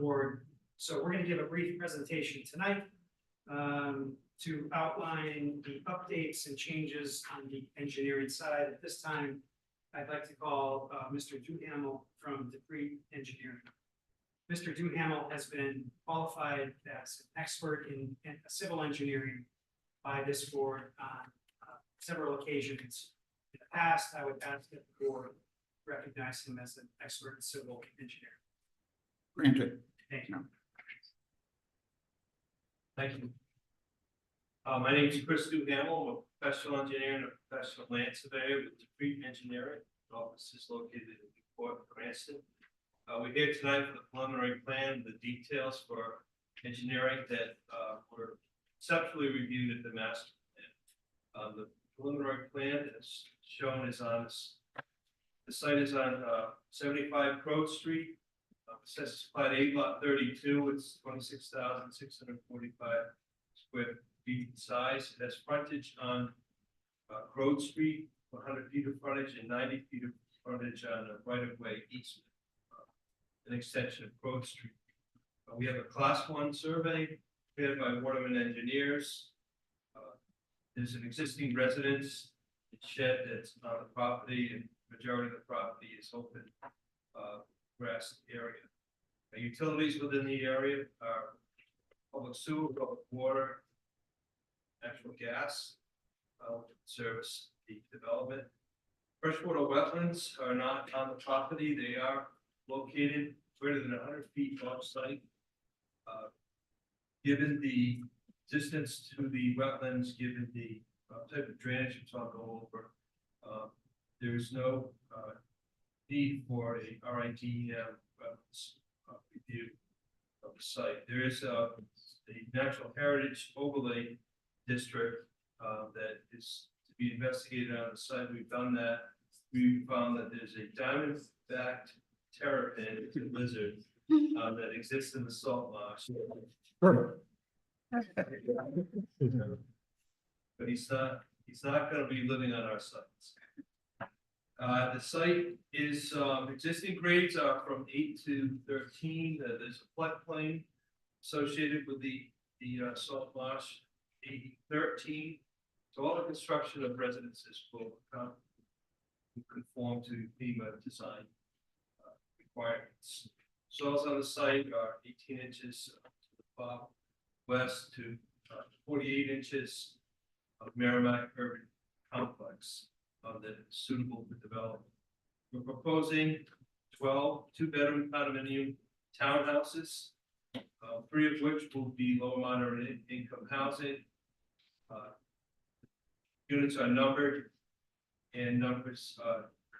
board. So we're going to give a brief presentation tonight to outline the updates and changes on the engineering side. At this time, I'd like to call Mr. Duhamel from Dupree Engineering. Mr. Duhamel has been qualified as an expert in civil engineering by this board on several occasions. In the past, I would ask that the board recognize him as an expert in civil engineering. Granted. Thank you. Thank you. My name is Chris Duhamel. I'm a professional engineer and a professional land surveyor with Dupree Engineering. The office is located in Newport, Cranston. We're here tonight for the preliminary plan, the details for engineering that were conceptually reviewed at the master plan. The preliminary plan is shown is on this. The site is on 75 Crow Street. Assessed plat 8 lot 32. It's 26,645 square feet in size. It has frontage on Crow Street, 100 feet of frontage and 90 feet of frontage on a right-of-way easement. An extension of Crow Street. We have a class 1 survey prepared by Waterman Engineers. There's an existing residence shed that's on the property, and majority of the property is open grass area. Utilities within the area are public sewer, public water, natural gas, service the development. Freshwater wetlands are not on the property. They are located greater than 100 feet off site. Given the distance to the wetlands, given the type of drainage which I'll go over, there is no need for a RIDEM wetlands review of the site. There is a natural heritage overlay district that is to be investigated on the site. We've done that. We found that there's a diamond-backed terrapin lizard that exists in the salt marsh. But he's not going to be living on our sites. The site is existing grades are from 8 to 13. There's a floodplain associated with the salt marsh. 13. So all the construction of residences will conform to FEMA design requirements. Soils on the site are 18 inches to the far west to 48 inches of Merrimack urban complex that is suitable for development. We're proposing 12 two-bedroom condominium townhouses, 3 of which will be low moderate income housing. Units are numbered, and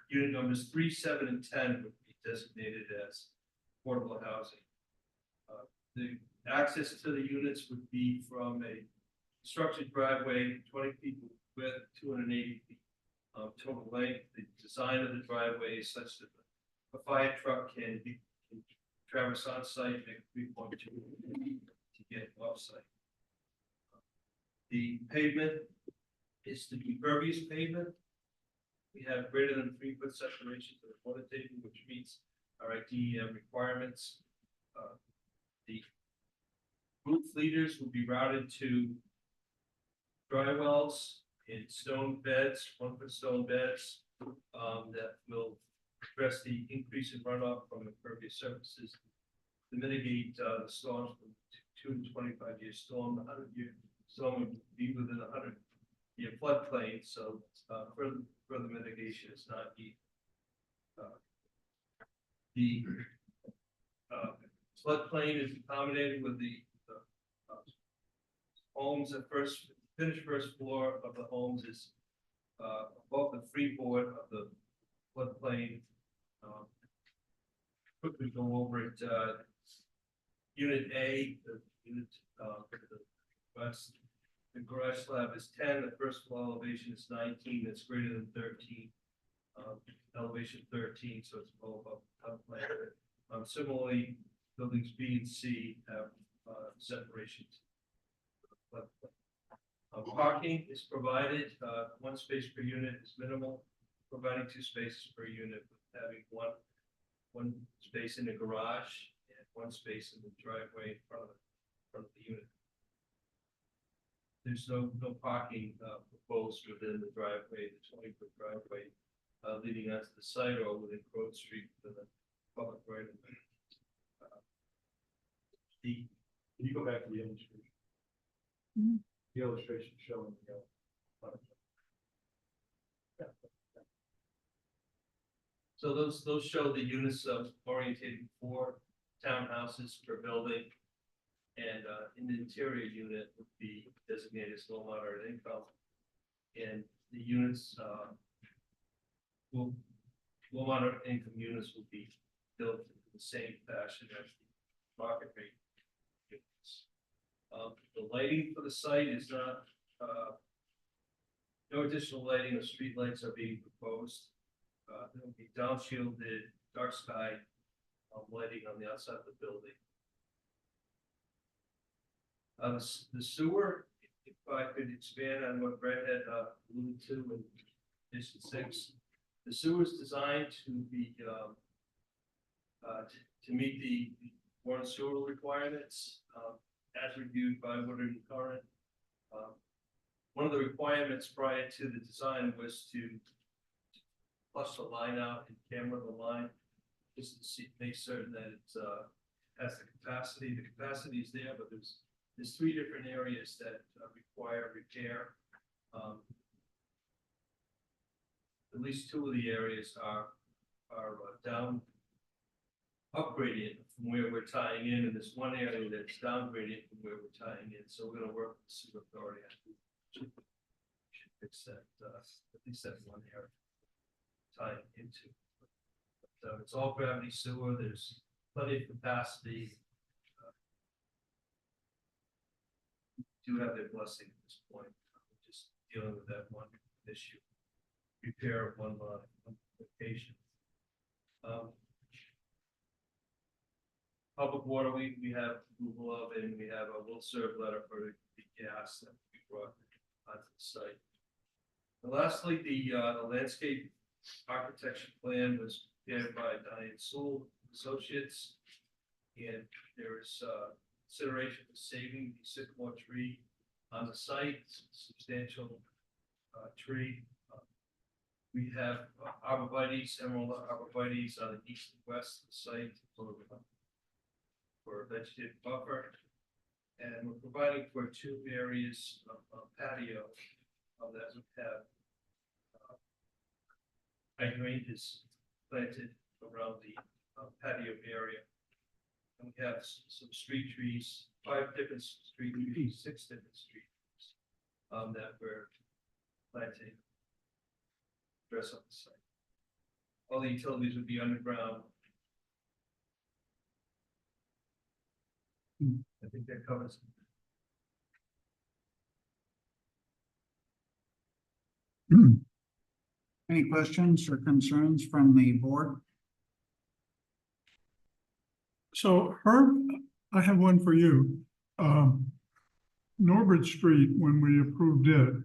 unit numbers 3, 7, and 10 would be designated as affordable housing. The access to the units would be from a constructed driveway, 20 feet width, 280 feet total length. The design of the driveway is such that a fire truck can traverse on site, make 3.2 to get off site. The pavement is to be pervious pavement. We have greater than 3-foot separation to the water table, which meets our IDEM requirements. The roof leaders will be routed to dry wells in stone beds, 1-foot stone beds, that will address the increase in runoff from impervious surfaces to mitigate the storms from 2 to 25-year storm. The 100-year storm would be within a 100-year floodplain, so further mitigation is not needed. The floodplain is accommodated with the homes at finished first floor of the homes is above the freeboard of the floodplain. Quickly go over it. Unit A, the unit to the west, the garage slab is 10. The first floor elevation is 19. That's greater than 13. Elevation 13, so it's below above floodplain. Similarly, buildings B and C have separations. Parking is provided. 1 space per unit is minimal. Providing 2 spaces per unit, with having one space in the garage and one space in the driveway in front of the unit. There's no parking, proposed within the driveway, the 20-foot driveway, leading onto the site or within Grove Street within the public right of way. Can you go back to the illustration? The illustration showing the. So those show the units orientated for townhouses per building. And in the interior unit would be designated as low moderate income. And the units, low moderate income units will be built in the same fashion as the market rate units. The lighting for the site is not, no additional lighting or street lights are being proposed. There will be downshielded dark sky lighting on the outside of the building. The sewer, if I could expand on what Brett had alluded to in Mission 6, the sewer is designed to be to meet the water and sewer requirements as reviewed by Woodard and Curran. One of the requirements prior to the design was to flush the line out and camera the line, just to make certain that it has the capacity. The capacity is there, but there's 3 different areas that require repair. At least 2 of the areas are down upgraded from where we're tying in, and there's 1 area that's downgraded from where we're tying in. So we're going to work with the sewer authority to fix that, at least that 1 area tying into. But, it's all gravity sewer. There's plenty of capacity. Do have their blessing at this point. We're just dealing with that 1 issue. Repair of 1 location. Public water, we have approval of, and we have a will serve letter for the gas that we brought onto the site. And lastly, the landscape architecture plan was prepared by Diane Sewell Associates, and there is consideration for saving the sycamore tree on the site. It's a substantial tree. We have arborvitaes, emerald arborvitaes on the east and west of the site for vegetative buffer. And we're providing for 2 areas of patio that would have hydrangeas planted around the patio area. And we have some street trees, 5 different street trees, 6 different street trees that we're planting. Dress up the site. All the utilities would be underground. I think that covers it. Any questions or concerns from the board? So Herb, I have one for you. Norbert Street, when we approved it,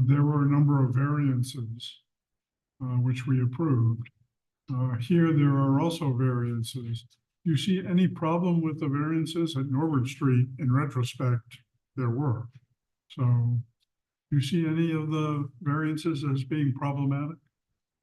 there were a number of variances, which we approved. Here, there are also variances. Do you see any problem with the variances at Norbert Street? In retrospect, there were. So do you see any of the variances as being problematic?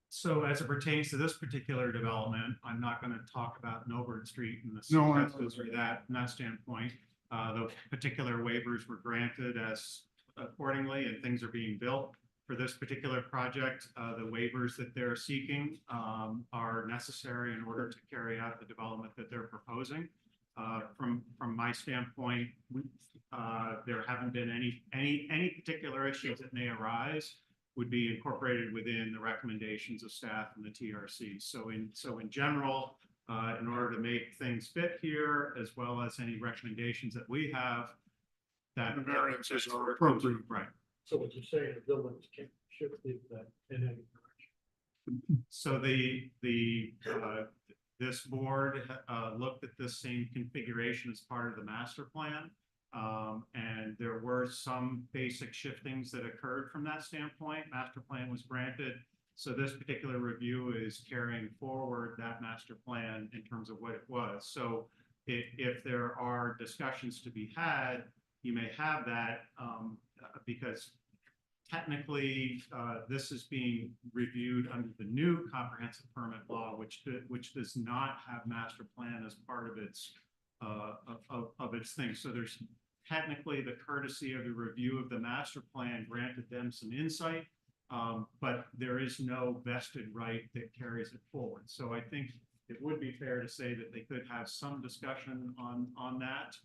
So as it pertains to this particular development, I'm not going to talk about Norbert Street and the No, I- successes or that from that standpoint. The particular waivers were granted as accordingly, and things are being built. For this particular project, the waivers that they're seeking are necessary in order to carry out the development that they're proposing. From my standpoint, there haven't been any particular issues that may arise would be incorporated within the recommendations of staff and the TRC. So in general, in order to make things fit here, as well as any recommendations that we have, that The variances are appropriate. right. So what you're saying, the buildings can't shift that in any direction. So this board looked at this same configuration as part of the master plan. And there were some basic shiftings that occurred from that standpoint. Master plan was granted. So this particular review is carrying forward that master plan in terms of what it was. So if there are discussions to be had, you may have that, because technically, this is being reviewed under the new comprehensive permit law, which does not have master plan as part of its thing. So there's technically the courtesy of the review of the master plan granted them some insight, but there is no vested right that carries it forward. So I think it would be fair to say that they could have some discussion on that,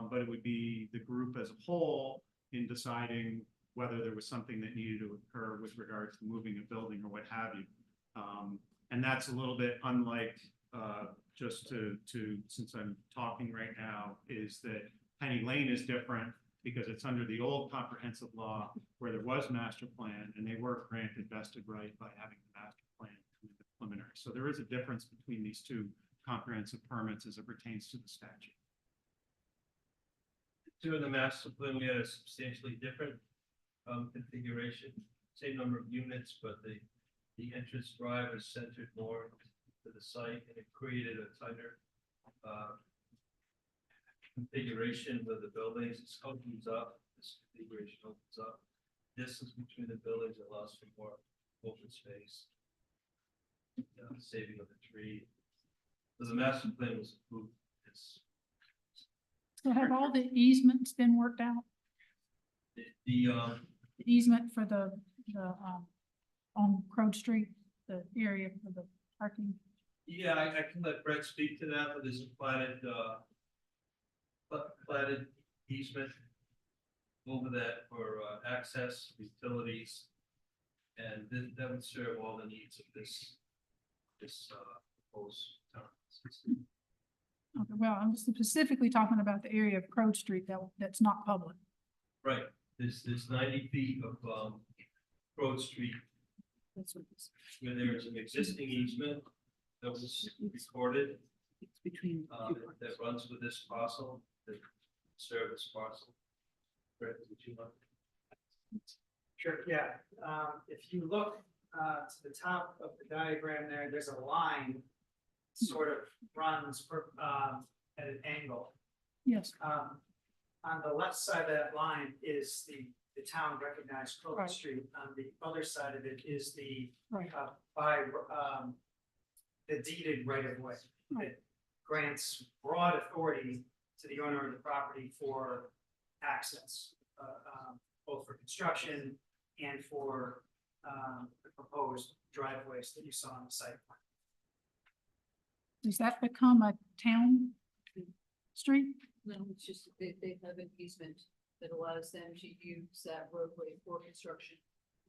but it would be the group as a whole in deciding whether there was something that needed to occur with regards to moving a building or what have you. And that's a little bit unlike, just to since I'm talking right now, is that Penny Lane is different because it's under the old comprehensive law where there was master plan and they were granted vested right by having the master plan in the preliminary. So there is a difference between these two comprehensive permits as it pertains to the statute. During the master plan, we had a substantially different configuration, same number of units, but the entrance drive is centered more to the site, and it created a tighter configuration with the buildings. This opens up, this configuration opens up. Distance between the buildings allows for more open space, saving of the tree. So the master plan was approved. So have all the easements been worked out? The The easement for the, on Crow Street, the area for the parking? yeah, I can let Brett speak to that, but there's a platted easement over that for access, utilities, and that would serve all the needs of this proposed town. Okay, well, I'm specifically talking about the area of Crow Street that's not public. Right, there's 90 feet of Broad Street That's what it's. where there is an existing easement that was recorded It's between. that runs with this parcel, the service parcel. Brett, would you like? Sure, yeah. If you look to the top of the diagram there, there's a line sort of runs at an angle. Yes, On the left side of that line is the town recognized Crooked Right. Street. On the other side of it is the right, the deeded right of way. Right. That grants broad authority to the owner of the property for access, both for construction and for the proposed driveways that you saw on the site. does that become a town street? No, it's just they have an easement that allows them to use that roadway for construction,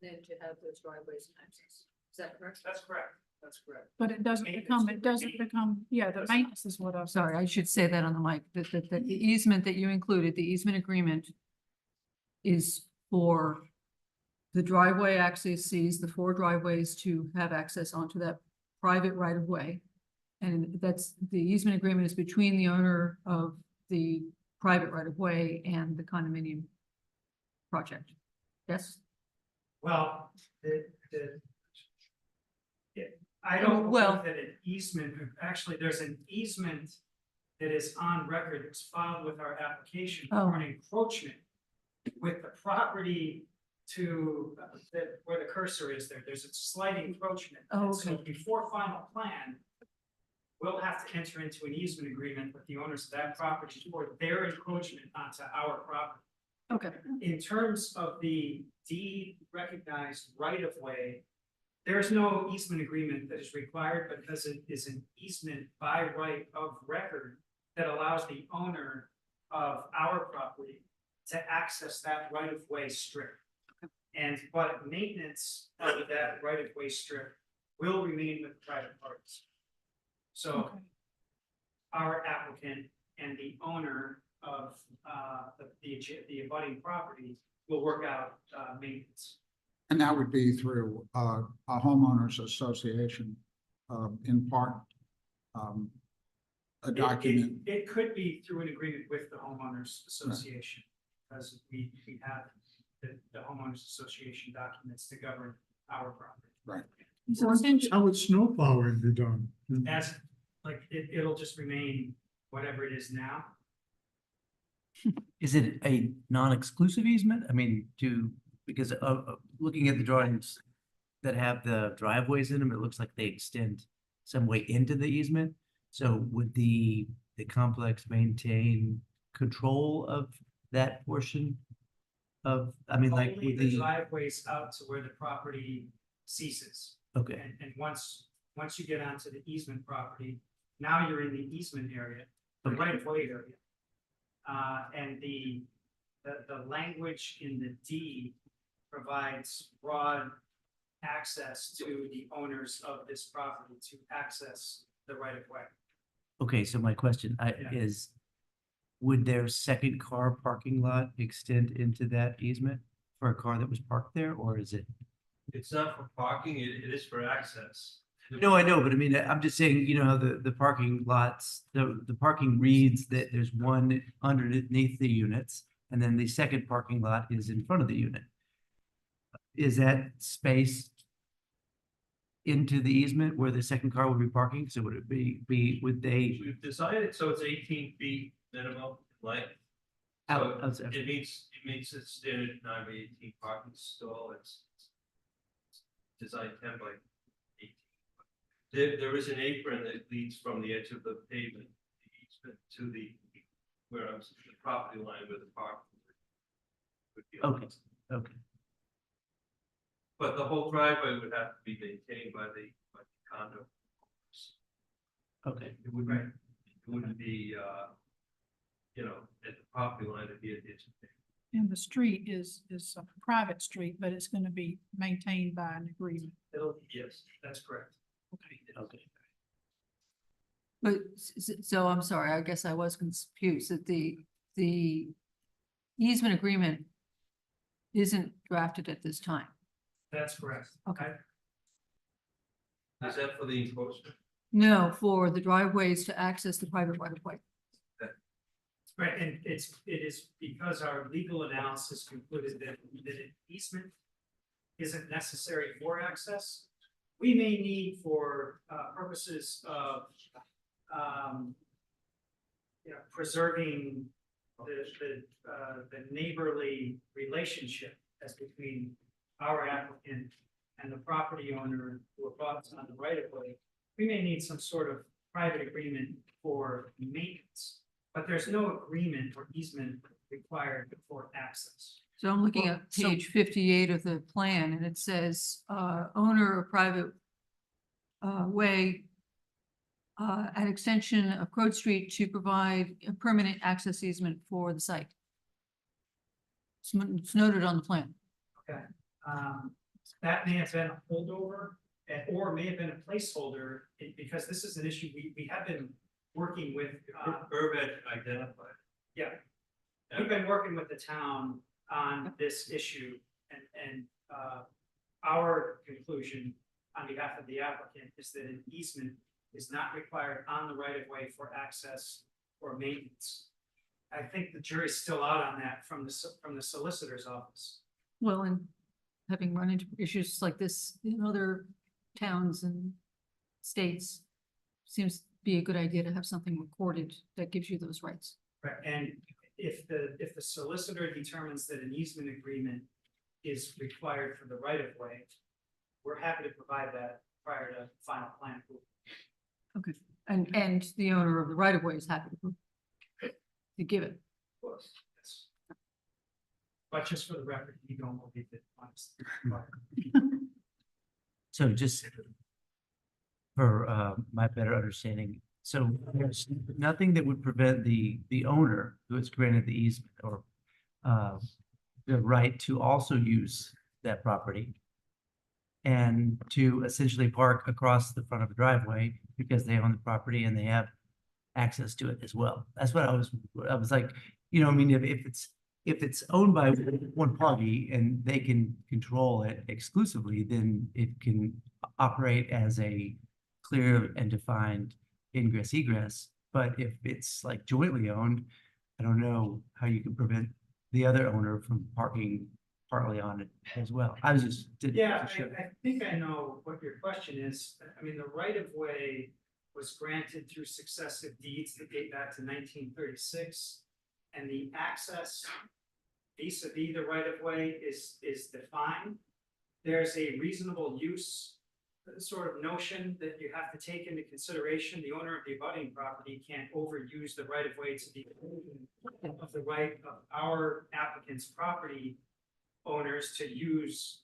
then to have those driveways and access. Is that correct? That's correct, that's correct. But it doesn't become, yeah, the maintenance is what I was. Sorry, I should say that on the mic, that the easement that you included, the easement agreement is for the driveway accesses, the 4 driveways to have access onto that private right of way. And that's, the easement agreement is between the owner of the private right of way and the condominium project. Yes? Well, I don't Well- believe that an easement, actually, there's an easement that is on record, it's filed with our application Oh. for an encroachment with the property to, where the cursor is there, there's a slight encroachment. Oh, And So okay. before final plan, we'll have to enter into an easement agreement with the owners of that property for their encroachment onto our property. Okay. In terms of the deed recognized right of way, there is no easement agreement that is required because it is an easement by right of record that allows the owner of our property to access that right of way strip. But maintenance of that right of way strip will remain with private parties. So Okay. our applicant and the owner of the abutting property will work out maintenance. And that would be through a homeowners association, in part. A document. It could be through an agreement with the homeowners association, because we have the homeowners association documents to govern our property. Right. So essentially, How would snow plowing be done? As, like, it'll just remain whatever it is now. Is it a non-exclusive easement? I mean, because looking at the drawings that have the driveways in them, it looks like they extend some way into the easement. So would the complex maintain control of that portion of, I mean, like Only with the the, driveways out to where the property ceases. okay, And once you get onto the easement property, now you're in the easement area, the Okay. right of way area. And the language in the deed provides broad access to the owners of this property to access the right of way. okay, so my question Yeah. is, would their second car parking lot extend into that easement for a car that was parked there, or is it? It's not for parking, it is for access. No, I know, but I mean, I'm just saying, you know, how the parking lots, the parking reads that there's one underneath the units, and then the second parking lot is in front of the unit. Is that space into the easement where the second car would be parking? So would it would they We've designed it so it's 18 feet minimum length. out, So outside? it meets its standard 9 by 18 parking stall, it's designed 10 by 18. There is an apron that leads from the edge of the pavement, the easement to the property line where the park would be. Okay, okay, But the whole driveway would have to be maintained by the condo. okay. It wouldn't be, at the property line, it'd be at the edge of the pavement. and the street is a private street, but it's gonna be maintained by an agreement. Yes, that's correct. Okay. Okay. But, so I'm sorry, I guess I was confused that the easement agreement isn't drafted at this time. That's correct. Okay. Is that for the encroachment? No, for the driveways to access the private right of way. Right, and it is because our legal analysis concluded that an easement isn't necessary for access. We may need for purposes of preserving the neighborly relationship as between our applicant and the property owner who abuts on the right of way. We may need some sort of private agreement for maintenance. But there's no agreement or easement required for access. So I'm looking Well, at so- page 58 of the plan, and it says, owner of private way at extension of Croad Street to provide a permanent access easement for the site. It's noted on the plan. That may have been a holdover or may have been a placeholder because this is an issue we have been working with. Herb had identified. Yeah. We've been working with the town on this issue and our conclusion on behalf of the applicant is that an easement is not required on the right of way for access or maintenance. I think the jury's still out on that from the solicitor's office. Well, and having run into issues like this in other towns and states, seems to be a good idea to have something recorded that gives you those rights. Right, and if the solicitor determines that an easement agreement is required for the right of way, we're happy to provide that prior to final plan approval. And the owner of the right of way is happy to give it. Of course, yes. But just for the record, you don't believe it, honestly. So just for my better understanding, so there's nothing that would prevent the owner who has granted the easement or the right to also use that property and to essentially park across the front of the driveway because they own the property and they have access to it as well. That's what I was like, you know, I mean, if it's owned by one party and they can control it exclusively, then it can operate as a clear and defined ingress egress. But if it's like jointly owned, I don't know how you can prevent the other owner from parking partly on it as well. I was just. Yeah, I think I know what your question is. I mean, the right of way was granted through successive deeds that date back to 1936. And the access vis-a-vis the right of way is defined. There's a reasonable use sort of notion that you have to take into consideration. The owner of the abutting property can't overuse the right of way to the of the right of our applicant's property owners to use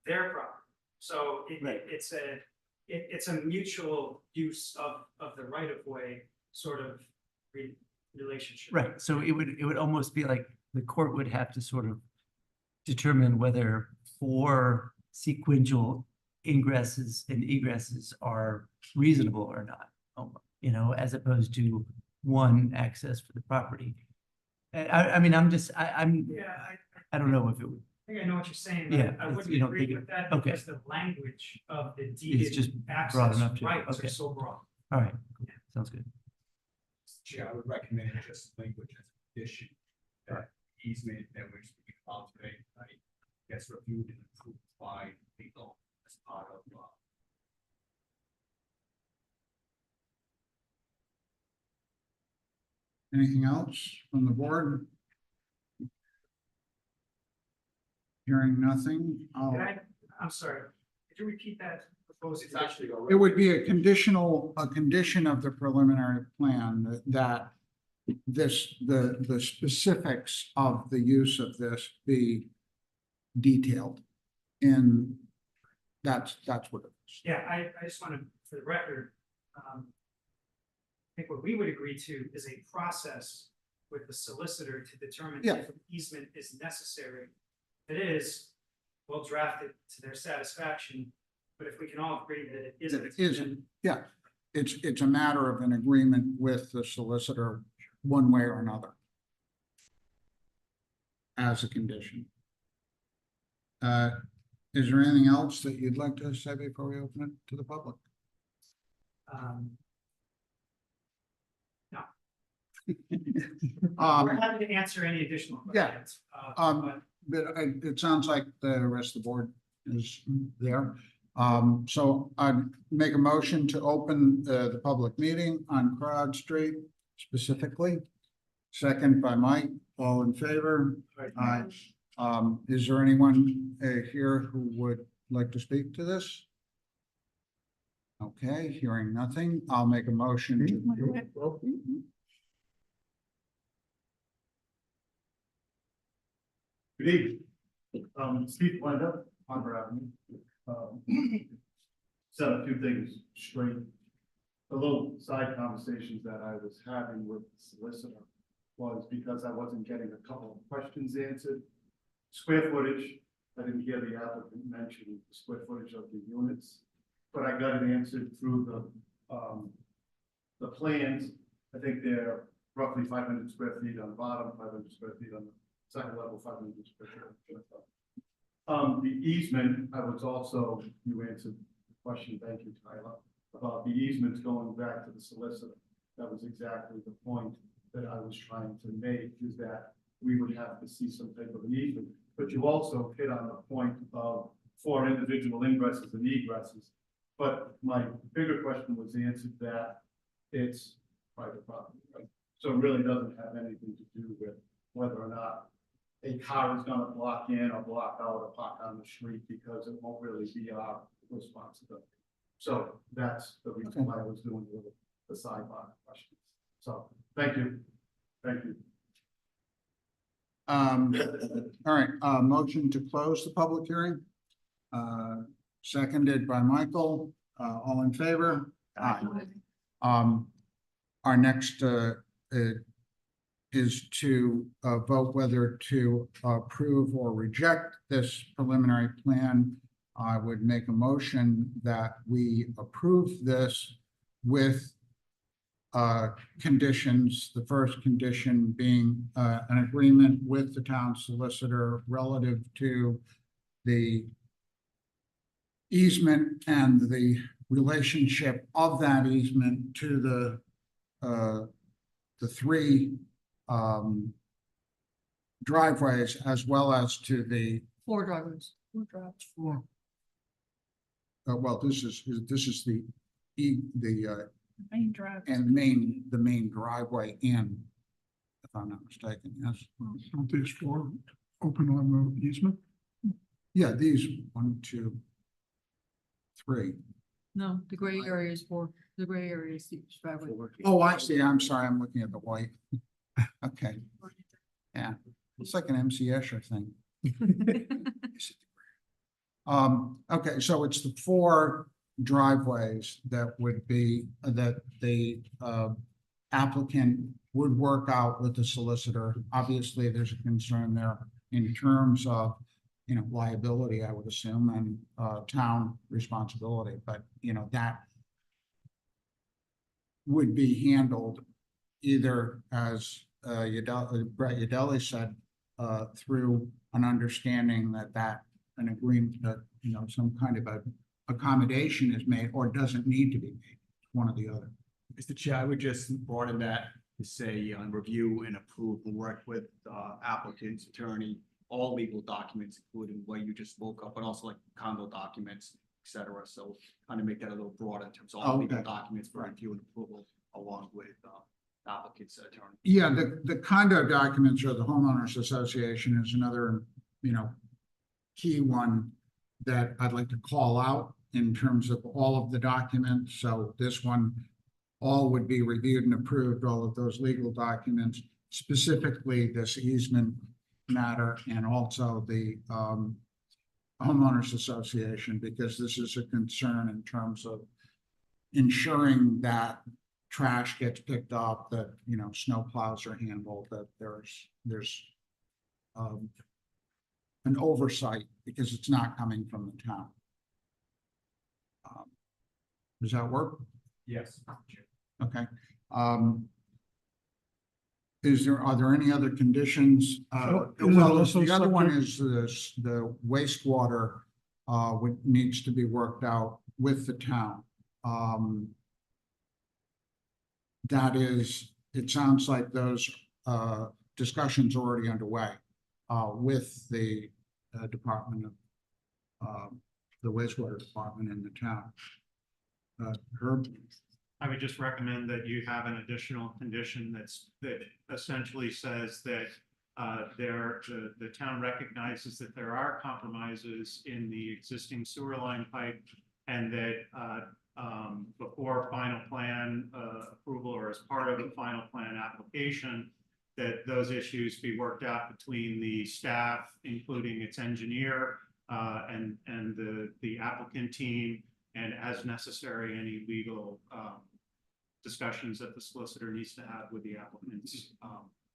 their property. So Right. it's a mutual use of the right of way sort of relationship. Right, so it would almost be like the court would have to sort of determine whether 4 sequential ingresses and egresses are reasonable or not. You know, as opposed to 1 access for the property. I mean, I'm Yeah, I don't know if it would, I think I know what you're saying, Yeah, but I it's- wouldn't you don't agree think with that okay. because the language of the just deeded broad access enough to- rights okay. are so broad. all right, sounds good. Chair, I would recommend just language as a condition that easement that we're speaking about today, right, gets reviewed and approved by legal as part of, Anything else from the board? Hearing nothing, I'm sorry, could you repeat that proposed? it's actually. it would be a condition of the preliminary plan that the specifics of the use of this be detailed. And that's what it is. Yeah, I just want to, for the record, I think what we would agree to is a process with the solicitor to determine Yeah. if an easement is necessary. If it is, we'll draft it to their satisfaction, but if we can all agree that it isn't. It isn't, yeah, it's a matter of an agreement with the solicitor, one way or another. As a condition. Is there anything else that you'd like to say before we open it to the public? No. We're Um, happy to answer any additional Yeah, questions. but it sounds like the rest of the board is there. So I'd make a motion to open the public meeting on Crowd Street specifically. Second by Mike, all in favor? Aye. Is there anyone here who would like to speak to this? Okay, hearing nothing, I'll make a motion to. Good evening. Steve Wenda, Hunter Avenue. Set a few things straight. The little side conversations that I was having with the solicitor was because I wasn't getting a couple of questions answered. Square footage, I didn't hear the applicant mention the square footage of the units, but I got it answered through the plans. I think they're roughly 500 square feet on the bottom, 500 square feet on the second level, 500 square feet. The easement, I was also, you answered the question, thank you, Tyler, about the easements going back to the solicitor. That was exactly the point that I was trying to make, is that we would have to see some type of an easement. But you also hit on the point of 4 individual ingresses and egresses. But my bigger question was answered that it's private property, right? So it really doesn't have anything to do with whether or not a car is gonna block in or block out or park on the street, because it won't really be our responsibility. So that's the reason why I was doing the sidebar questions. So, thank you. Thank you. All right, motion to close the public hearing. Seconded by Michael, all in favor? Aye. Our next, is to vote whether to approve or reject this preliminary plan. I would make a motion that we approve this with conditions, the first condition being an agreement with the town solicitor relative to the easement and the relationship of that easement to the 3 driveways as well as to the, 4 driveways. Four. well, this is the, the Main drive. and the main driveway in, if I'm not mistaken, yes. Don't these 4 open on the easement? Yeah, these, 1, 2, 3. No, the gray area is 4, the gray area is the driveway. Oh, I see. I'm sorry. I'm looking at the white. Okay. Yeah, it's like an MC Escher thing. Okay, so it's the 4 driveways that would be, that the applicant would work out with the solicitor. Obviously, there's a concern there in terms of, you know, liability, I would assume, and town responsibility, but, you know, that would be handled either as Brett Udeli said, through an understanding that an agreement, that, you know, some kind of a accommodation is made or doesn't need to be made, one or the other. Mr. Chair, I would just broaden that to say, review and approve and work with applicant's attorney, all legal documents, including what you just spoke of, but also like condo documents, et cetera. So kind of make that a little broader in terms of all legal Okay. documents for review and approval along with applicant's attorney. Yeah, the condo documents or the homeowners association is another, you know, key one that I'd like to call out in terms of all of the documents. So this one, all would be reviewed and approved, all of those legal documents, specifically this easement matter and also the homeowners association, because this is a concern in terms of ensuring that trash gets picked up, that, you know, snow plows are handled, that there's an oversight because it's not coming from the town. Does that work? Yes. Okay. Are there any other conditions? So, is it Well, also the other one subject- is the wastewater, which needs to be worked out with the town. That is, it sounds like those, discussions are already underway, with the, Department of, the wastewater department in the town. Herb? I would just recommend that you have an additional condition that essentially says that the town recognizes that there are compromises in the existing sewer line pipe, and that before final plan approval or as part of the final plan application, that those issues be worked out between the staff, including its engineer, and the applicant team, and as necessary, any legal discussions that the solicitor needs to have with the applicant's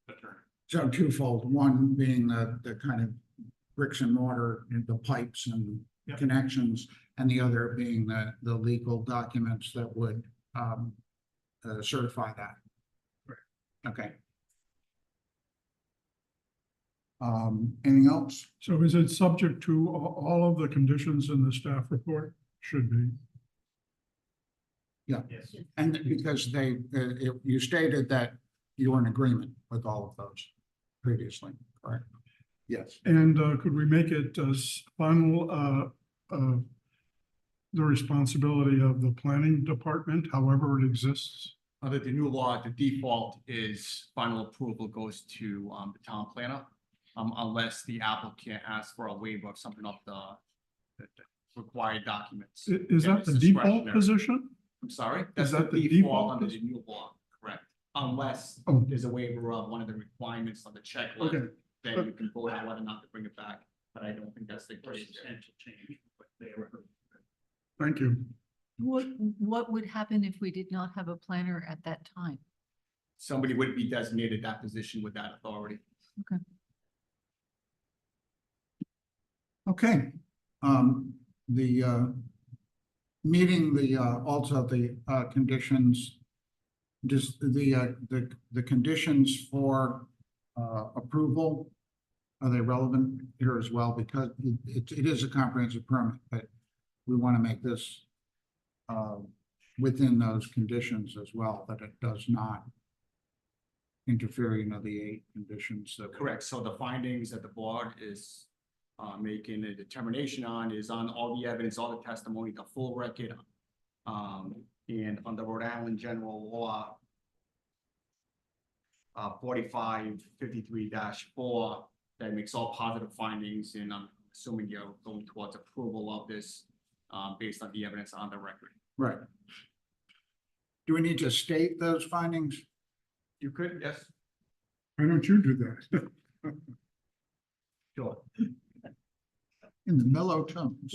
attorney. So twofold, one being the kind of bricks and mortar, and the pipes and Yep. connections, and the other being the legal documents that would certify that. Okay. Anything else? So is it subject to all of the conditions in the staff report? Should be. Yes. And because you stated that you were in agreement with all of those previously, correct? Yes. And could we make it as final, the responsibility of the planning department, however it exists? Under the new law, the default is final approval goes to the town planner, unless the applicant asks for a waiver of something of the required documents. Is Again, that the it's default discretionary. position? I'm sorry? That's that the the default default under is- the new law, correct? Unless Oh. there's a waiver of one of the requirements on the checklist, Okay, then you can vote on whether or not to bring it back. But I don't think that's the Or case. substantial change, but they were. thank you. What would happen if we did not have a planner at that time? Somebody would be designated that position with that authority. Okay. The meeting, also the conditions, just the conditions for approval, are they relevant here as well? Because it is a comprehensive permit, but we want to make this within those conditions as well, that it does not interfering with the 8 conditions that. Correct, so the findings that the board is making a determination on is on all the evidence, all the testimony, the full record. And on the Rhode Island General Law 4553-4, that makes all positive findings, and I'm assuming you're going towards approval of this based on the evidence on the record. Right. Do we need to state those findings? You could, yes. Why don't you do that? Sure. In the mellow tones.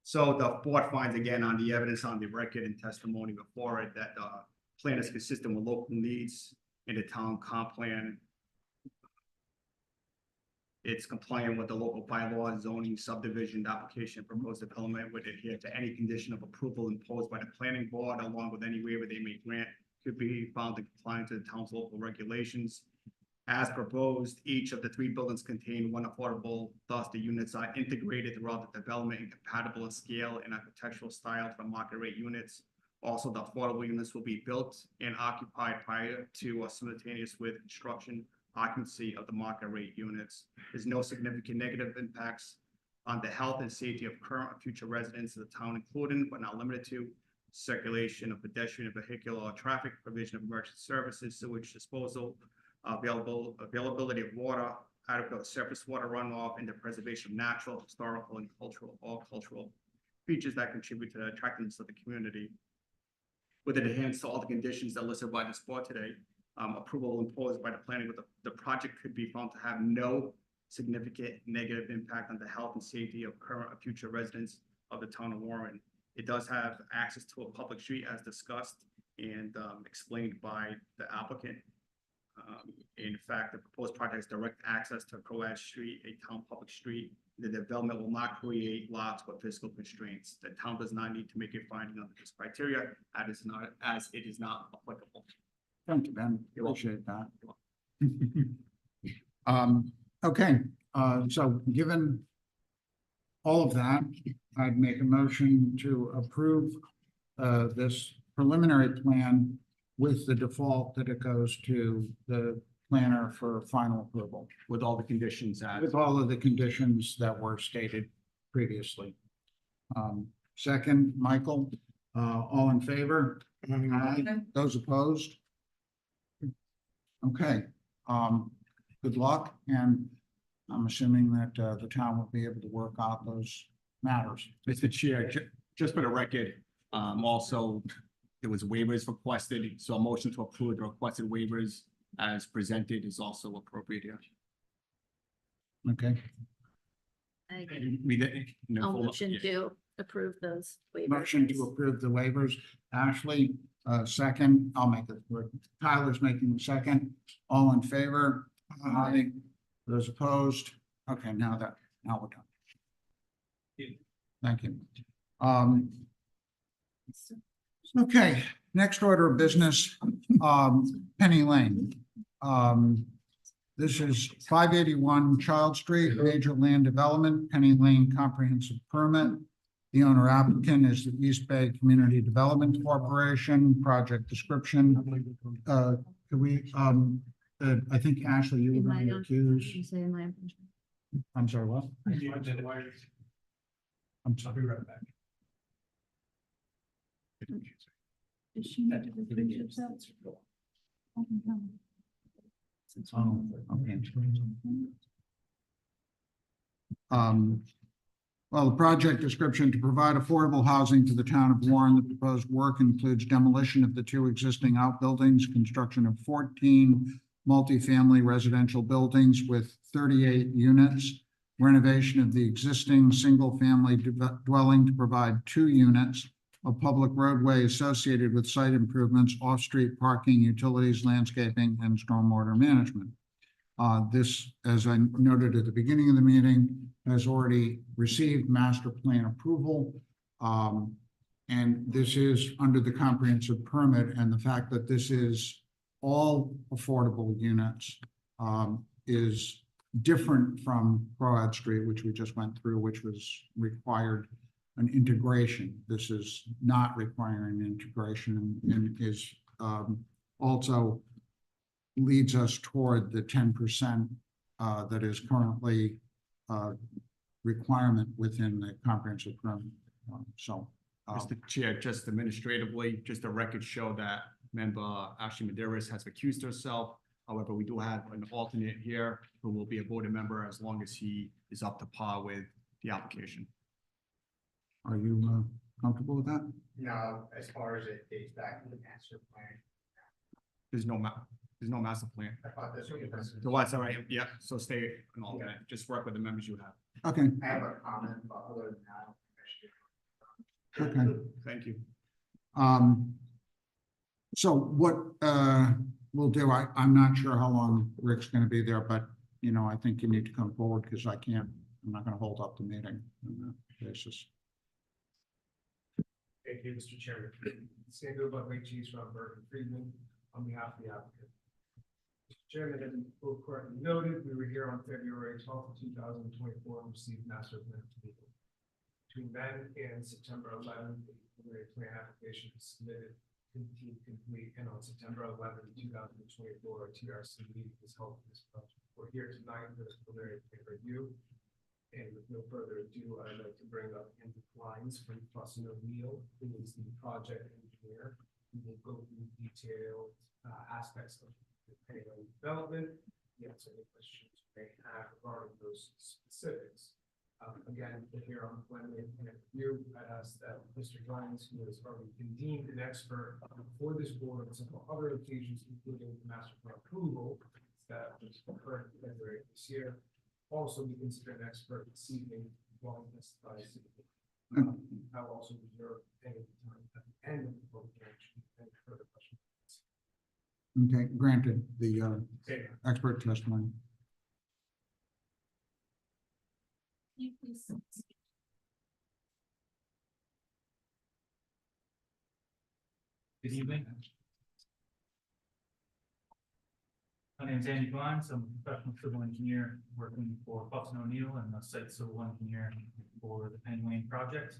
So the board finds again on the evidence on the record and testimony before it that the plan is consistent with local needs in the town comp plan. It's compliant with the local bylaws, zoning, subdivision, application, proposed development would adhere to any condition of approval imposed by the planning board, along with any waiver they may grant, could be found in compliance with the town's local regulations. As proposed, each of the 3 buildings contain 1 affordable, thus the units are integrated throughout the development and compatible in scale and architectural style to the market rate units. Also, the affordable units will be built and occupied prior to or simultaneous with construction occupancy of the market rate units. There's no significant negative impacts on the health and safety of current and future residents of the town, including but not limited to circulation of pedestrian and vehicular traffic, provision of emergency services, sewage disposal, availability of water, adequate surface water runoff, and the preservation of natural, historical, and cultural features that contribute to the attractiveness of the community. With it enhanced to all the conditions that are listed by this board today, approval imposed by the planning with the project could be found to have no significant negative impact on the health and safety of current or future residents of the town of Warren. It does have access to a public street as discussed and explained by the applicant. In fact, the proposed project has direct access to Coad Street, a town public street. The development will not create lots with physical constraints. The town does not need to make a finding under this criteria as it is not applicable. Thank you, Ben. You're welcome. Appreciate that. Okay, so given all of that, I'd make a motion to approve this preliminary plan with the default that it goes to the planner for final approval, With all the conditions with all of the conditions that were stated previously. Second, Michael, all in favor? Aye. Those opposed? Okay, good luck, and I'm assuming that the town will be able to work out those matters. Mr. Chair, just for the record, also, there was waivers requested, so a motion to approve the requested waivers as presented is also appropriate here. Okay, We didn't. no, I'll hold on, motion yeah. to approve those waivers. motion to approve the waivers. Ashley, second, I'll make it. Tyler's making the second. All in favor? Aye. Those opposed? Okay, now we're done. Thank you. Okay, next order of business, Penny Lane. This is 581 Child Street, major land development, Penny Lane comprehensive permit. The owner applicant is the East Bay Community Development Corporation. Project description. Could we, I think Ashley, you were going to accuse. I'm sorry, what? I'm sorry. right back. Does she need to recuse herself? Oh, okay. Well, the project description: to provide affordable housing to the town of Warren, the proposed work includes demolition of the 2 existing outbuildings, construction of 14 multifamily residential buildings with 38 units, renovation of the existing single-family dwelling to provide 2 units, of public roadway associated with site improvements, off-street parking, utilities, landscaping, and stormwater management. This, as I noted at the beginning of the meeting, has already received master plan approval. And this is under the comprehensive permit, and the fact that this is all affordable units is different from Broad Street, which we just went through, which was required an integration. This is not requiring integration and is also leads us toward the 10% that is currently requirement within the comprehensive permit. So. Mr. Chair, just administratively, just the records show that member Ashley Maderas has recused herself. However, we do have an alternate here who will be a voting member as long as he is up to par with the application. Are you comfortable with that? No, as far as it dates back to the master plan, There's no master plan. I thought this was. So that's all right, yeah, so stay an alternate, just work with the members you have. Okay, I have a comment, but other than that, I don't think I should. okay. Thank you. So what we'll do, I'm not sure how long Rick's gonna be there, but you know, I think you need to come forward because I'm not gonna hold up the meeting on that basis. Thank you, Mr. Chairman. Sandu Buckley, Chiefs from Burton Friedman, on behalf of the applicant. Mr. Chairman, as both correctly noted, we were here on February 12th, 2024, and received master plan approval. Between then and September 11th, the preliminary plan application was submitted, complete, and on September 11th, 2024, a TRC meeting was held for this project. We're here tonight for this preliminary plan review. And with no further ado, I'd like to bring up Andrew Kleins from Fussin O'Neill, who is the project engineer. We will go through detailed aspects of the payload development. Answer any questions you may have regarding those specifics. Again, if you're on the preliminary plan review, I'd ask that Mr. Kleins, who has already been deemed an expert for this board on several other occasions, including the master plan approval that was occurred in February this year, also be considered an expert this evening while he testifies. I will also reserve any time at the end of the public hearing, any further questions. Okay, granted the Okay. expert testimony. Good evening. My name is Andy Glines. I'm a professional civil engineer working for Fussin O'Neill and a site civil engineer for the Penny Lane project.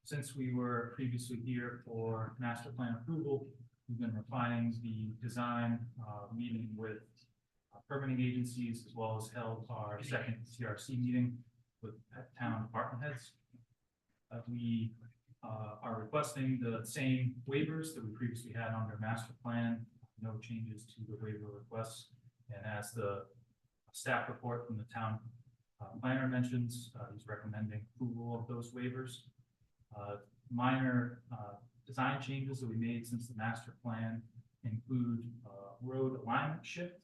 Since we were previously here for master plan approval, we've been refining the design, meeting with permitting agencies, as well as held our second TRC meeting with town department heads. We are requesting the same waivers that we previously had under master plan. No changes to the waiver requests. And as the staff report from the town planner mentions, he's recommending approval of those waivers. Minor design changes that we made since the master plan include road alignment shift,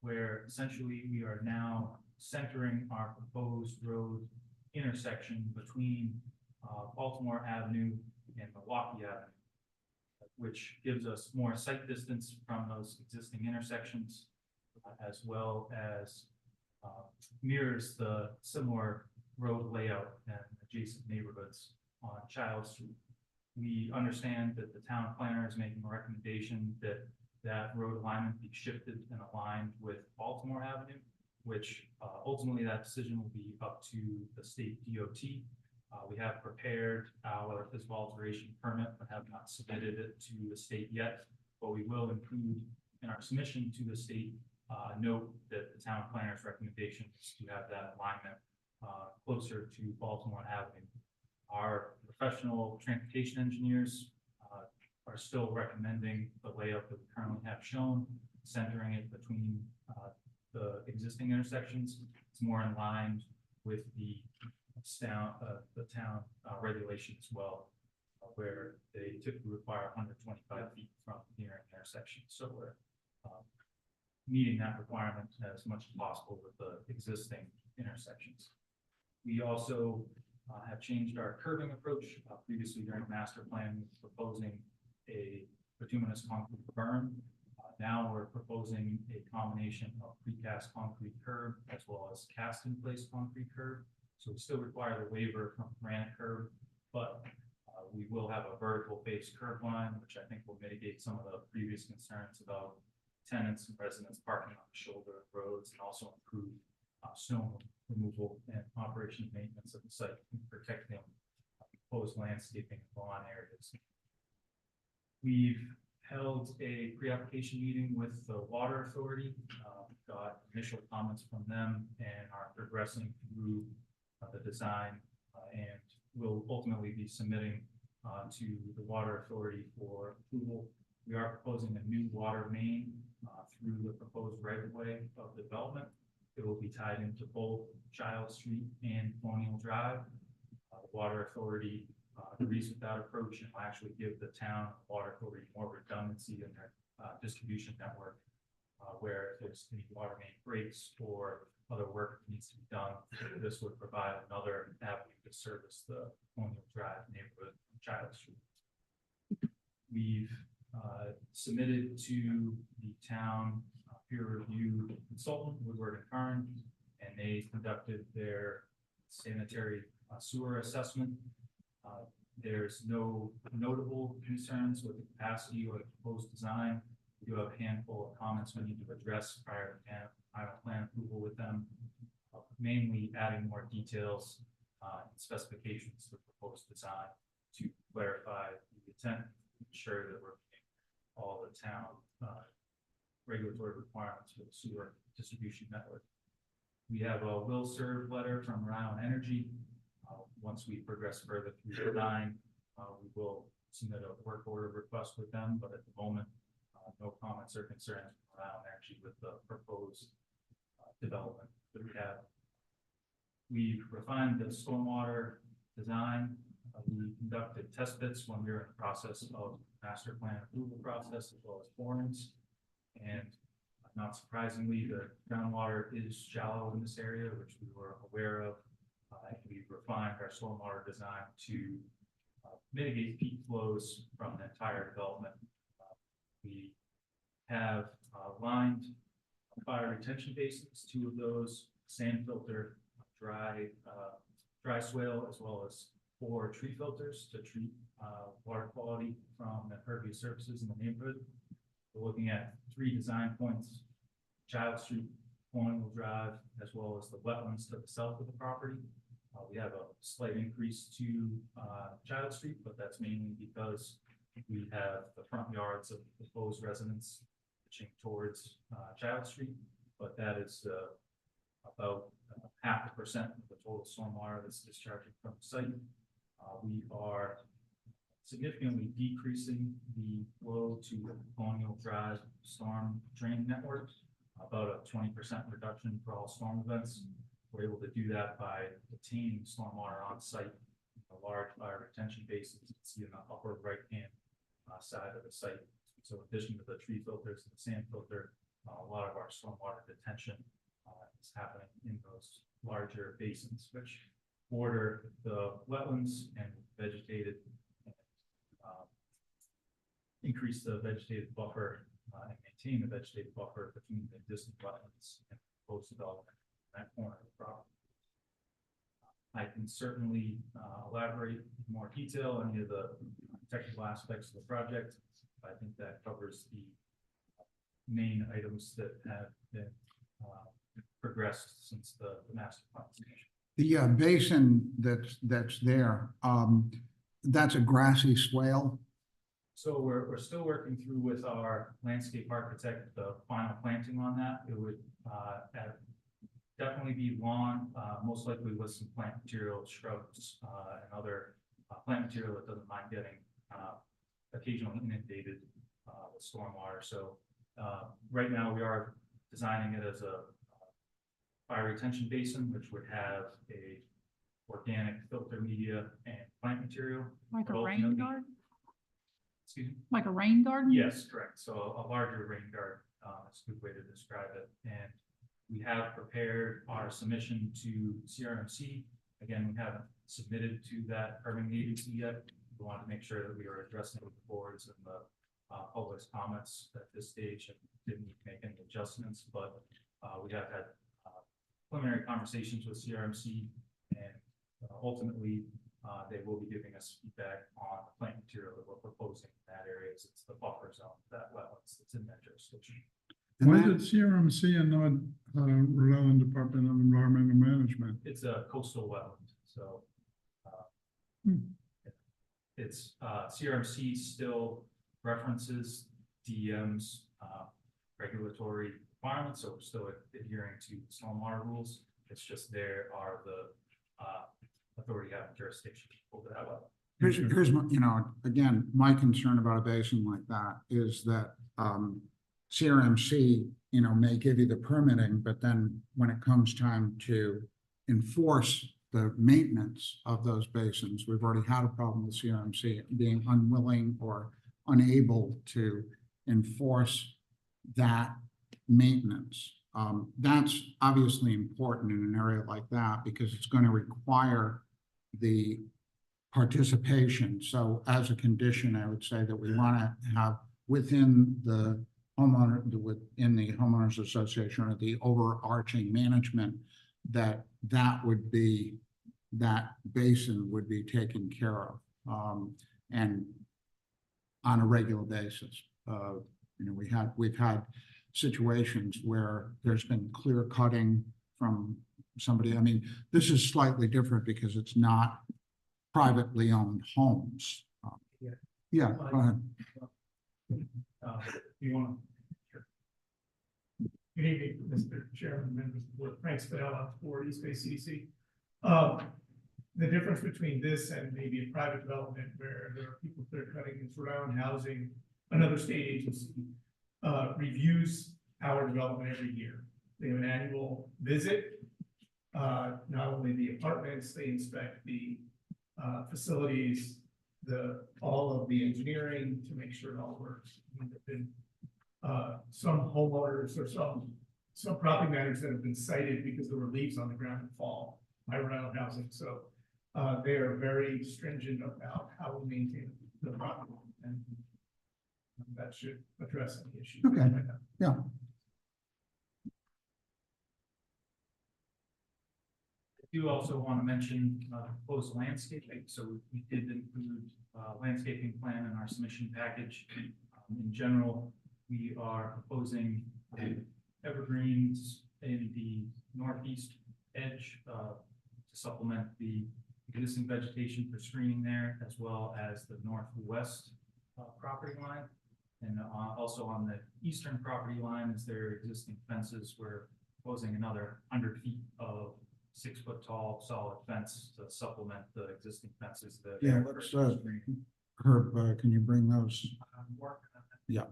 where essentially we are now centering our proposed road intersection between Baltimore Avenue and Milwaukee Avenue, which gives us more sight distance from those existing intersections, as well as mirrors the similar road layout and adjacent neighborhoods on Child Street. We understand that the town planner is making a recommendation that that road alignment be shifted and aligned with Baltimore Avenue, which ultimately that decision will be up to the state DOT. We have prepared our physical alteration permit, but have not submitted it to the state yet. But we will include in our submission to the state note that the town planner's recommendation is to have that alignment closer to Baltimore Avenue. Our professional transportation engineers are still recommending the layout that we currently have shown, centering it between the existing intersections. It's more in line with the town regulation as well, where they typically require 125 feet from the intersection. So we're meeting that requirement as much as possible with the existing intersections. We also have changed our curbing approach. Previously during master plan, we were proposing a bituminous concrete berm. Now we're proposing a combination of precast concrete curb as well as cast in place concrete curb. So we still require the waiver from granite curb, but we will have a vertical base curb line, which I think will mitigate some of the previous concerns about tenants and residents parking on the shoulder of roads, and also improve snow removal and operation and maintenance of the site, and protecting proposed landscaping and lawn areas. We've held a pre-application meeting with the Water Authority, got initial comments from them and are progressing through the design and will ultimately be submitting to the Water Authority for approval. We are proposing a new water main through the proposed right-of-way of development. It will be tied into both Giles Street and Colonial Drive. The Water Authority agrees with that approach and will actually give the town Water Authority more redundancy in their distribution network, where if there's any water main breaks or other work that needs to be done, this would provide another avenue to service the Colonial Drive neighborhood from Giles Street. We've submitted to the town peer review consultant, Woodward and Kern, and they conducted their sanitary sewer assessment. There's no notable concerns with the capacity or the proposed design. We do have a handful of comments we need to address prior to final plan approval with them, mainly adding more details and specifications to the proposed design to clarify the intent, ensure that we're meeting all the town regulatory requirements for the sewer distribution network. We have a will serve letter from Rhode Island Energy. Once we progress further through the design, we will submit a work order request with them, but at the moment, no comments or concerns from Rhode Island Energy with the proposed development that we have. We've refined the stormwater design. We conducted test bits when we were in the process of master plan approval process, as well as borings. And not surprisingly, the groundwater is shallow in this area, which we were aware of. We've refined our stormwater design to mitigate peak flows from the entire development. We have lined fire retention basins, 2 of those, sand filter, dry swale, as well as 4 tree filters to treat water quality from impervious surfaces in the neighborhood. We're looking at 3 design points: Giles Street, Colonial Drive, as well as the wetlands to the south of the property. We have a slight increase to Giles Street, but that's mainly because we have the front yards of the proposed residents pitching towards Giles Street, but that is about 0.5% of the total stormwater that's discharging from the site. We are significantly decreasing the flow to Colonial Drive storm drain network, about a 20% reduction for all storm events. We're able to do that by retaining stormwater on site in a large fire retention basin. You can see in the upper right-hand side of the site. So in addition to the tree filters and the sand filter, a lot of our stormwater detention is happening in those larger basins, which border the wetlands and vegetated, and increase the vegetative buffer and maintain the vegetative buffer between the existing wetlands and proposed development in that corner of the property. I can certainly elaborate in more detail on any of the technical aspects of the project. I think that covers the main items that have been progressed since the master plan submission. The basin that's there, that's a grassy swale. So we're still working through with our landscape architect, the final planting on that. It would definitely be lawn, most likely with some plant material, shrubs, and other plant material that doesn't mind getting occasionally inundated with stormwater. So right now we are designing it as a fire retention basin, which would have a organic filter media and plant material. Like a But rain ultimately- garden? Excuse me? Like a rain garden? Yes, correct. So a larger rain garden, is a good way to describe it. And we have prepared our submission to CRMC. Again, we haven't submitted to that permitting agency yet. We want to make sure that we are addressing the boards and the public's comments at this stage, and didn't need to make any adjustments, but we have had preliminary conversations with CRMC, and ultimately they will be giving us feedback on the plant material that we're proposing in that area, as it's the buffer zone, that wetlands that's in that jurisdiction. And Why that- is it CRMC and not Rhode Island Department of Environmental Management? It's a coastal wetland, so. Hmm. It's, CRMC still references DEM's, regulatory requirements, so we're still adhering to stormwater rules. It's just there are the, authority having jurisdiction over that wetland. Here's my, again, my concern about a basin like that is that, CRMC, may give you the permitting, but then when it comes time to enforce the maintenance of those basins, we've already had a problem with CRMC being unwilling or unable to enforce that maintenance. That's obviously important in an area like that because it's going to require the participation. So as a condition, I would say that we want to have within the within the homeowners association or the overarching management, that basin would be taken care of, and on a regular basis. We've had situations where there's been clear cutting from somebody. I mean, this is slightly different because it's not privately owned homes. Yeah, go ahead. You want to? Good evening, Mr. Chairman, members of the board. Frank Spadella for East Bay CDC. The difference between this and maybe a private development where there are people that are cutting is Rhode Island Housing, another state agency, reviews our development every year. They have an annual visit. Not only the apartments, they inspect the facilities, all of the engineering to make sure it all works. There have been some homeowners or some property managers that have been cited because there were leaves on the ground that fall by Rhode Island Housing. So they are very stringent about how we maintain the property, and that should address any issues. Okay. Yeah. I do also want to mention proposed landscaping. So we did include landscaping plan in our submission package. In general, we are proposing evergreens in the northeast edge to supplement the existing vegetation for screening there, as well as the northwest property line. And also on the eastern property line is their existing fences. We're proposing another 100 feet of 6-foot tall solid fence to supplement the existing fences that. Yeah, let's, Herb, can you bring those? Yeah. I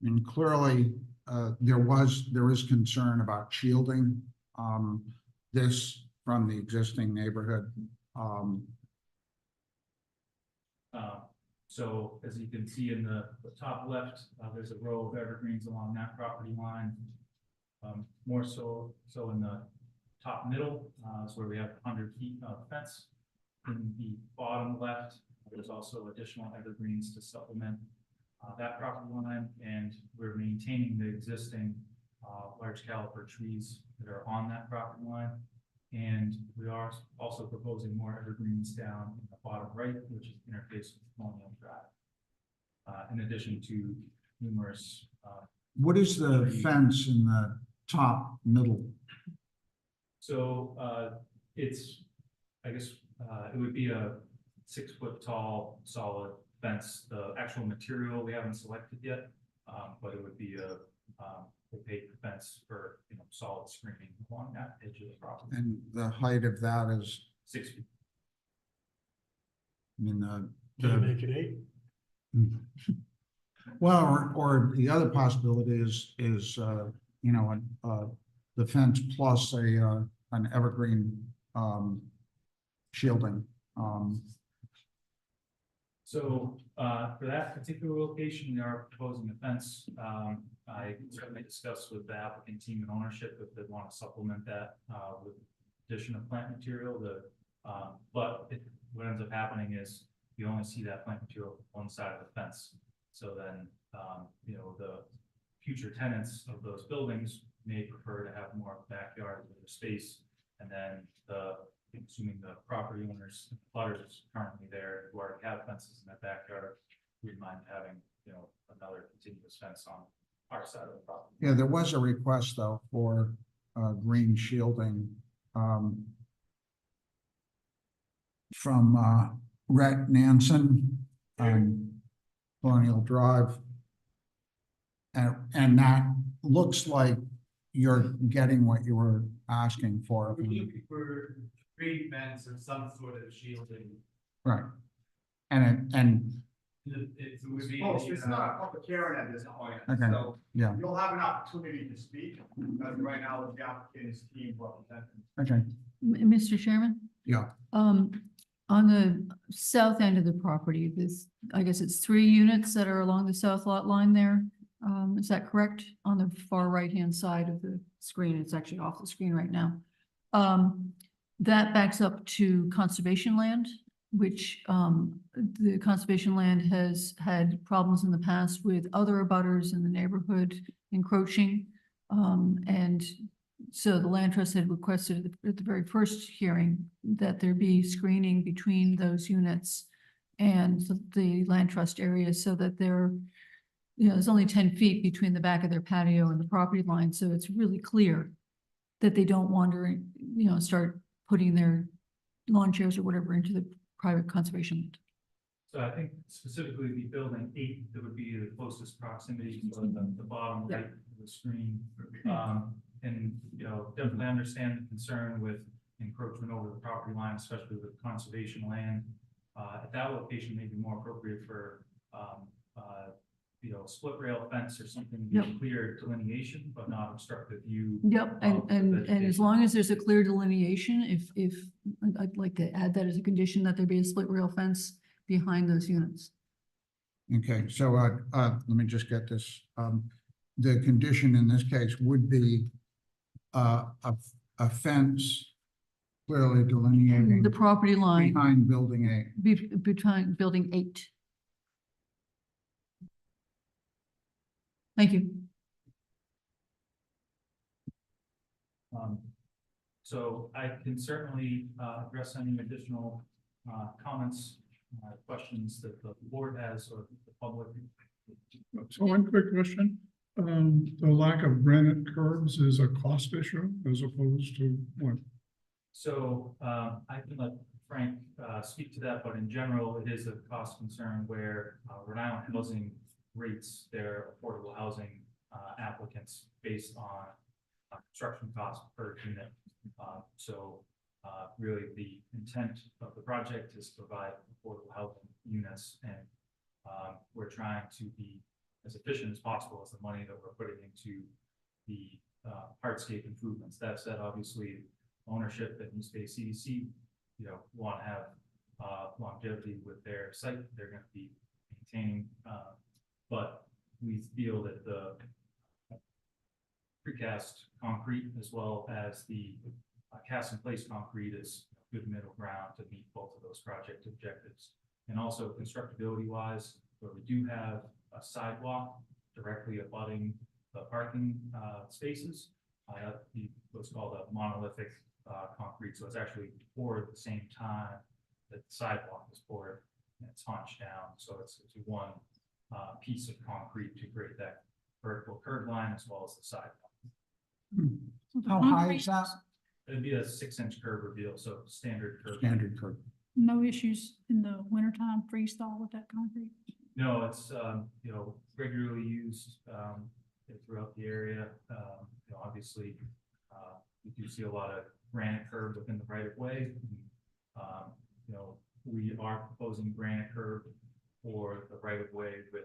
mean, clearly, there is concern about shielding this from the existing neighborhood. So as you can see in the top left, there's a row of evergreens along that property line. More so in the top middle is where we have 100 feet of fence. In the bottom left, there's also additional evergreens to supplement that property line, and we're maintaining the existing large caliber trees that are on that property line. And we are also proposing more evergreens down in the bottom right, which is interface with Colonial Drive. In addition to numerous. What is the fence in the top middle? So it's, I guess, it would be a 6-foot tall solid fence. The actual material we haven't selected yet, but it would be a opaque fence for solid screening along that edge of the property. And the height of that is, 6 feet. I mean, Can you make it 8? well, or the other possibility is the fence plus an evergreen shielding. So for that particular location, we are proposing a fence. I certainly discussed with the applicant team and ownership if they want to supplement that with addition of plant material. But what ends up happening is you only see that plant material on one side of the fence. So then the future tenants of those buildings may prefer to have more backyard with their space, and then assuming the property owners, butters currently there who already have fences in their backyard, we'd mind having another continuous fence on our side of the property. Yeah, there was a request though for green shielding from Rhett Nansen on Colonial Drive. And that looks like you're getting what you were asking for. We're looking for green fence or some sort of shielding. Right. And It would be. Oh, it's not a public hearing at this point, Okay. so yeah, you'll have an opportunity to speak, because right now the applicant's team representing. okay, Mr. Chairman? yeah, On the south end of the property, this, I guess it's 3 units that are along the south lot line there. Is that correct? On the far right-hand side of the screen, it's actually off the screen right now. That backs up to conservation land, which, the conservation land has had problems in the past with other abutters in the neighborhood encroaching. And so the land trust had requested at the very first hearing that there be screening between those units and the land trust area so that there, there's only 10 feet between the back of their patio and the property line. So it's really clear that they don't wander, start putting their lawn chairs or whatever into the private conservation land. So I think specifically the building 8, that would be the closest proximity to the bottom right of the screen. And, definitely understand the concern with encroachment over the property line, especially with conservation land. At that location, may be more appropriate for, split rail fence or something, clear delineation, but not obstructive view. Yep, of the and as vegetation. long as there's a clear delineation, if, I'd like to add that as a condition that there be a split rail fence behind those units. okay, so let me just get this. The condition in this case would be a fence clearly delineating The property line behind building 8. behind building 8. Thank you. So I can certainly address any additional comments, questions that the board has or the public. So one quick question. The lack of granite curbs is a cost issue as opposed to what? So I can let Frank speak to that, but in general, it is a cost concern where Rhode Island Housing rates their affordable housing applicants based on construction costs per unit. So really the intent of the project is to provide affordable housing units, and we're trying to be as efficient as possible as the money that we're putting into the hardscape improvements. That said, obviously, ownership at New Space CDC, want to have longevity with their site. They're going to be maintaining, but we feel that the precast concrete as well as the cast in place concrete is a good middle ground to meet both of those project objectives. And also constructability wise, where we do have a sidewalk directly abutting the parking spaces, what's called a monolithic concrete. So it's actually poured at the same time that the sidewalk is poured, and it's hunched down. So it's one piece of concrete to create that vertical curb line as well as the sidewalk. So the How high concrete, is that? It'd be a 6-inch curb reveal, so standard curb. Standard curb. no issues in the wintertime freeze thaw with that concrete? No, it's, regularly used, throughout the area. Obviously, we do see a lot of granite curb within the right of way. We are proposing granite curb for the right of way with,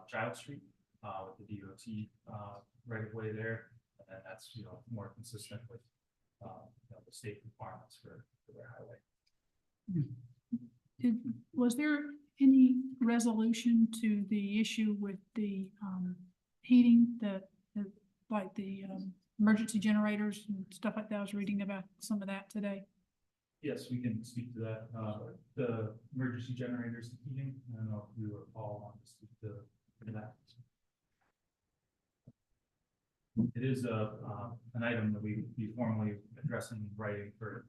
Child Street, with the DOT, right of way there. And then that's, more consistent with, the state requirements for their highway. Was there any resolution to the issue with the heating, like the emergency generators and stuff like that? I was reading about some of that today. Yes, we can speak to that. The emergency generators, heating, I don't know if you or Paul want to speak to that. It is an item that we be formally addressing in writing for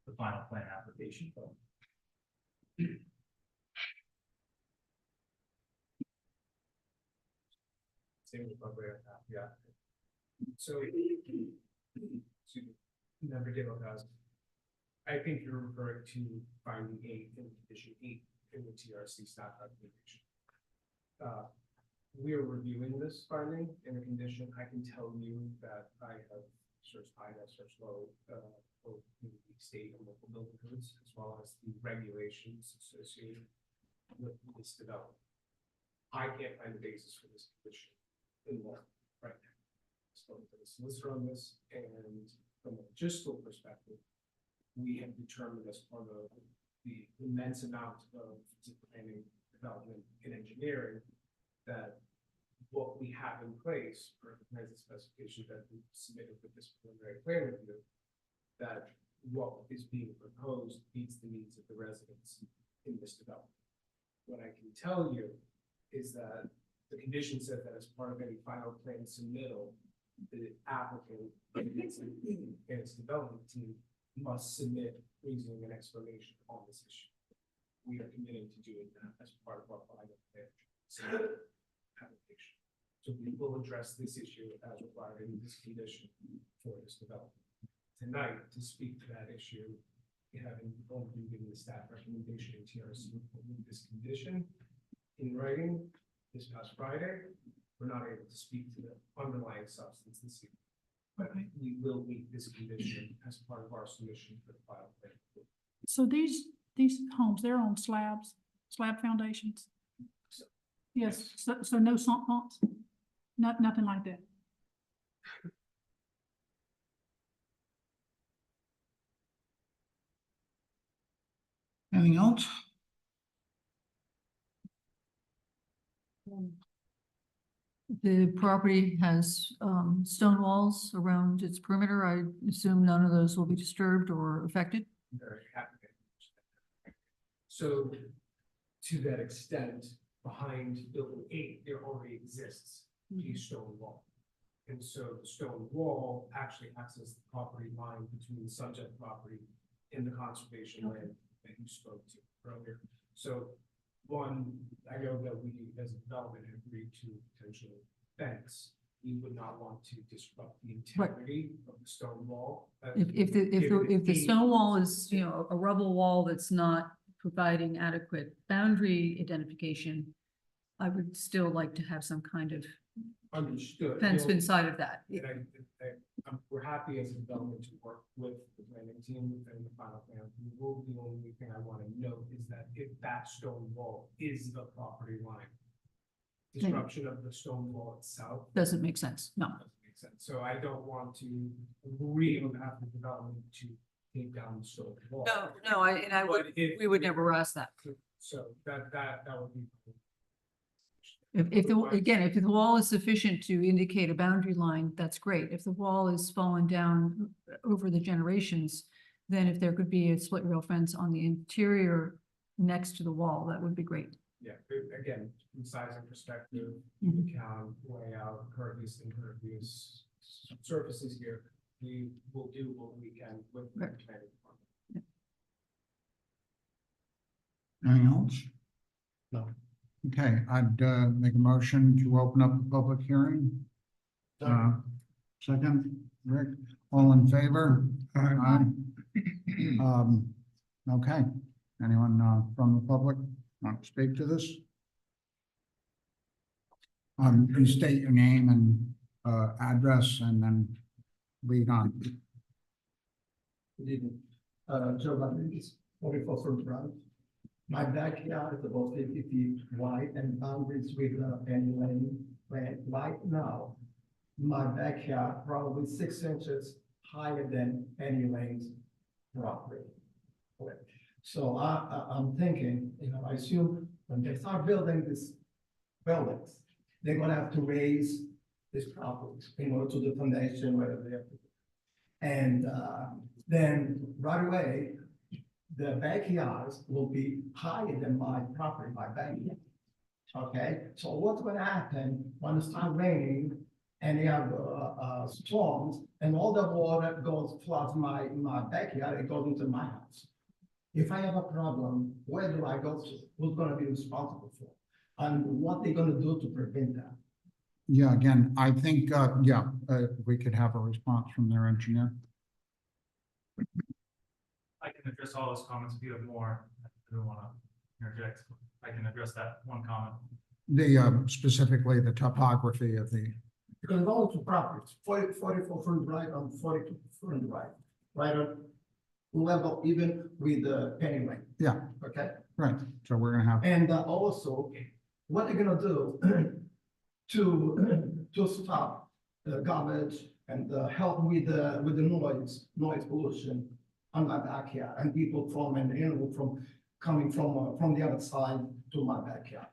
the final plan application. Same with my way up, yeah. So, excuse me, never give up, guys. I think you're referring to finding 8 in condition 8 in the TRC staff recommendation. We are reviewing this finding in a condition. I can tell you that I have searched high, I searched low, both in the state and local building codes, as well as the regulations associated with this development. I can't find the basis for this condition in law right now. Spoken to the solicitor on this, and from a logistical perspective, we have determined as part of the immense amount of planning, development, and engineering that what we have in place for the present specification that we submitted with this preliminary plan review, that what is being proposed meets the needs of the residents in this development. What I can tell you is that the condition said that as part of any final plan submittal, the applicant and its development team must submit reasoning and explanation on this issue. We are committing to doing that as part of our final plan application. So we will address this issue as required in this condition for this development. Tonight, to speak to that issue, we have only given the staff recommendation in TRC for this condition in writing this past Friday. We're not able to speak to the underlying substance this evening. But we will meet this condition as part of our submission for the final plan. So these homes, they're on slab foundations? Yes, so no sump pumps? Nothing like that? Anything else? The property has stone walls around its perimeter. I assume none of those will be disturbed or affected. Very happy. So to that extent, behind building 8, there already exists a stone wall. And so the stone wall actually acts as the property line between the subject property and the conservation land that you spoke to earlier. So one, I know that we as a development have agreed to potential fence. We would not want to disrupt the integrity of the stone wall. If the stone wall is, you know, a rubble wall that's not providing adequate boundary identification, I would still like to have some kind of Understood. fence inside of that. And we're happy as a development to work with the planning team and the final plan. The only thing I want to note is that if that stone wall is the property line, disruption of the stone wall itself Doesn't make sense, no. doesn't make sense. So I don't want to agree on behalf of the development to take down the stone wall. No, But if- we would never ask that. So that would be. If the wall is sufficient to indicate a boundary line, that's great. If the wall is fallen down over the generations, then if there could be a split rail fence on the interior next to the wall, that would be great. Yeah, again, from size and perspective, Mhm. the count, layout, impervious, impervious surfaces here, we will do what we can with the Right. planning department. Anything else? No. Okay, I'd make a motion to open up the public hearing. Second, Rick, all in favor? Aye. Okay, anyone from the public want to speak to this? You state your name and address and then read on. Good evening. Joe Rodriguez, 44 Fruit Drive. My backyard is about 50 feet wide and boundaries with Penny Lane. Right now, my backyard probably 6 inches higher than Penny Lane's property. So I'm thinking, I assume when they start building these buildings, they're gonna have to raise these properties in order to do foundation, whatever they have to do. And then right away, the backyards will be higher than my property, my backyard. Okay, so what's gonna happen when it starts raining and you have storms and all the water floods my backyard, it goes into my house. If I have a problem, where do I go to? Who's gonna be responsible for? And what they gonna do to prevent that? Yeah, again, I think, we could have a response from their engineer. I can address all those comments if you have more. I don't want to interject. I can address that one comment. The, specifically the topography of the, Because all two properties, 44 Front Drive and 42 Front Drive, right on level even with the Penny Lane. Yeah. Okay, right, so we're gonna have, and also, what they're gonna do to stop the garbage and help with the noise pollution on my backyard and people from and animal from coming from the other side to my backyard.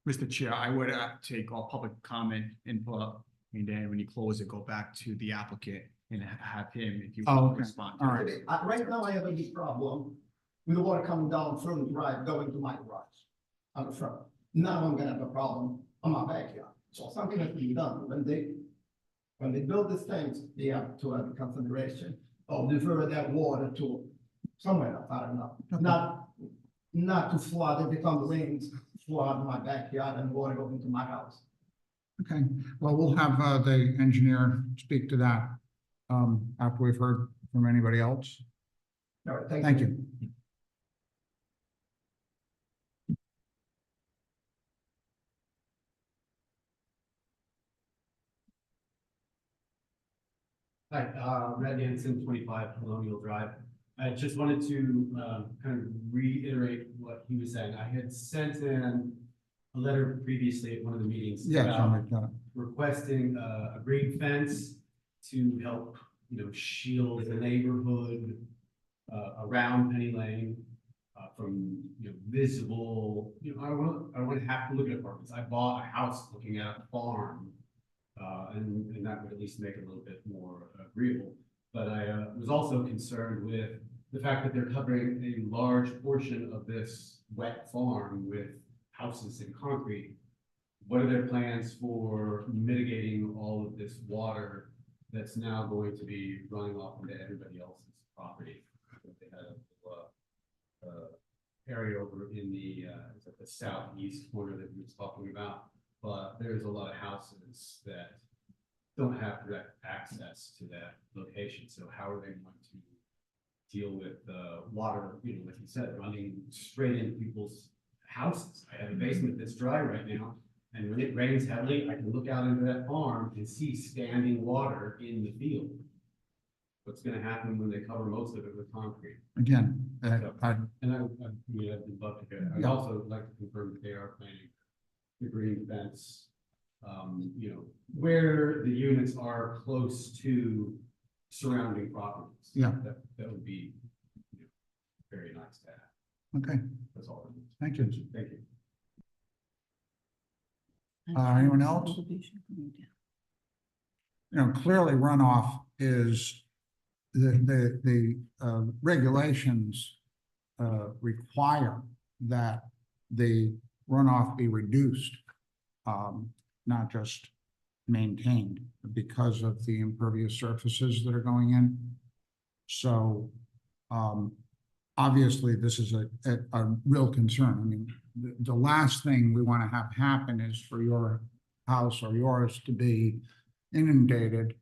Mr. Chair, I would take all public comment input, and then when you close it, go back to the applicant and have him, if you Oh, want okay. to respond. All right. Right now, I have a big problem with the water coming down Front Drive, going to my garage on the front. Now I'm gonna have a problem on my backyard. So something has to be done. When they build these things, they have to have consideration of defer that water to somewhere else, I don't know. Not to flood, every time it rains, flood my backyard and water go into my house. okay, well, we'll have, the engineer speak to that, after we've heard from anybody else. All right, Thank you. Hi, Red Hanson, 25 Colonial Drive. I just wanted to kind of reiterate what he was saying. I had sent in a letter previously at one of the meetings Yes, I'll about make that. requesting a green fence to help, shield the neighborhood around Penny Lane from, visible, I don't want to have to look at apartments. I bought a house looking at a farm. And that would at least make it a little bit more agreeable. But I was also concerned with the fact that they're covering a large portion of this wet farm with houses and concrete. What are their plans for mitigating all of this water that's now going to be running off into everybody else's property? They had a area over in the southeast corner that we was talking about. But there's a lot of houses that don't have direct access to that location. So how are they going to deal with the water, like you said, running straight into people's houses? I have a basement that's dry right now. And when it rains heavily, I can look out into that farm and see standing water in the field. What's going to happen when they cover most of it with concrete? Again, And I'd love to hear. I'd also like to confirm that they are planning the green fence, where the units are close to surrounding properties. Yeah. That would be, very nice to have. okay, That's all. thank you. Thank you. Anyone else? Clearly runoff is the regulations require that the runoff be reduced, not just maintained because of the impervious surfaces that are going in. So, obviously, this is a real concern. I mean, the last thing we want to have happen is for your house or yours to be inundated,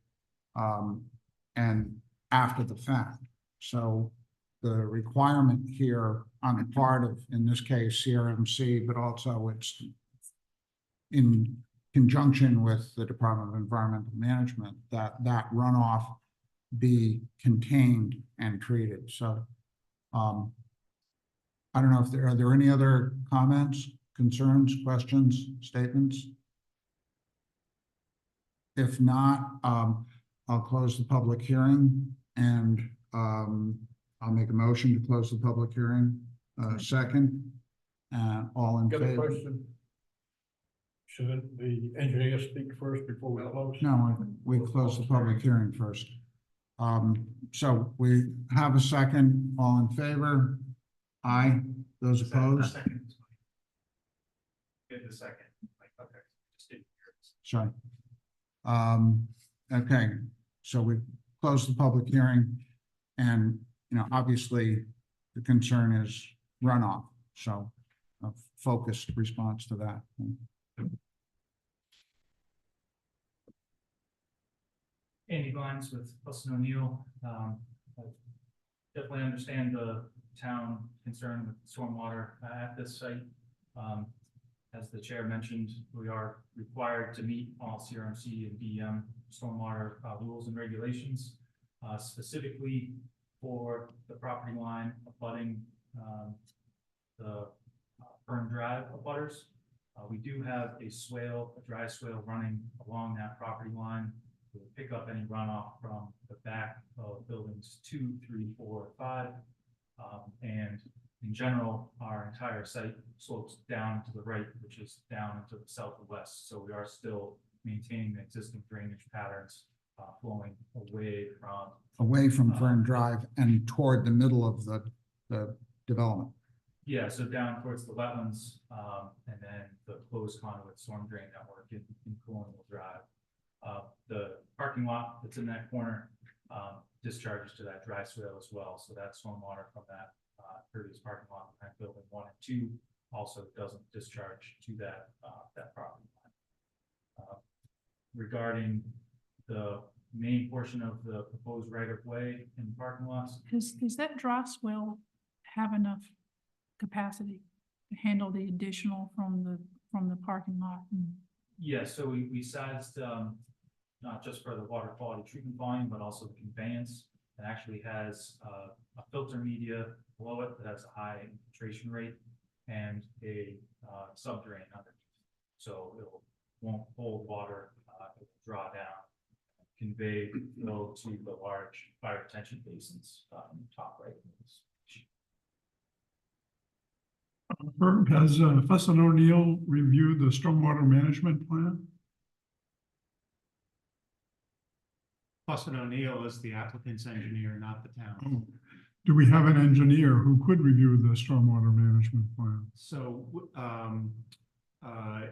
and after the fact. So the requirement here on the part of, in this case, CRMC, but also it's in conjunction with the Department of Environmental Management, that runoff be contained and treated. So I don't know if are there any other comments, concerns, questions, statements? If not, I'll close the public hearing and I'll make a motion to close the public hearing. Second, all in Got a favor? question? Shouldn't the engineer speak first before we close? No, we close the public hearing first. So we have a second, all in favor? Aye, those opposed? Get the second. Okay. Just didn't hear it. Sorry. Okay, so we close the public hearing and, obviously the concern is runoff. So a focused response to that. Andy Glines with Wilson O'Neill. I definitely understand the town concern with stormwater at this site. As the chair mentioned, we are required to meet all CRMC and DEM stormwater rules and regulations, specifically for the property line abutting the Fern Drive abutters. We do have a swale, a dry swale running along that property line to pick up any runoff from the back of buildings 2, 3, 4, 5. And in general, our entire site slopes down to the right, which is down to the southwest. So we are still maintaining the existing drainage patterns flowing away from Fern Drive and toward the middle of the development. Yeah, so down towards the wetlands, and then the closed conduit storm drain network in Colonial Drive. The parking lot that's in that corner discharges to that dry swale as well. So that stormwater from that previous parking lot behind building 1 and 2 also doesn't discharge to that that property line. Regarding the main portion of the proposed right of way in parking lots, Does that dry swell have enough capacity to handle the additional from the parking lot? yeah, so we sized not just for the water quality treatment volume, but also the conveyance. It actually has a filter media below it that has a high infiltration rate and a subdrain underneath. So it won't hold water, it will draw down, convey flow to the large fire retention basins top right. Has Fussin O'Neill reviewed the stormwater management plan? Fussin O'Neill is the applicant's engineer, not the town. Do we have an engineer who could review the stormwater management plan? So,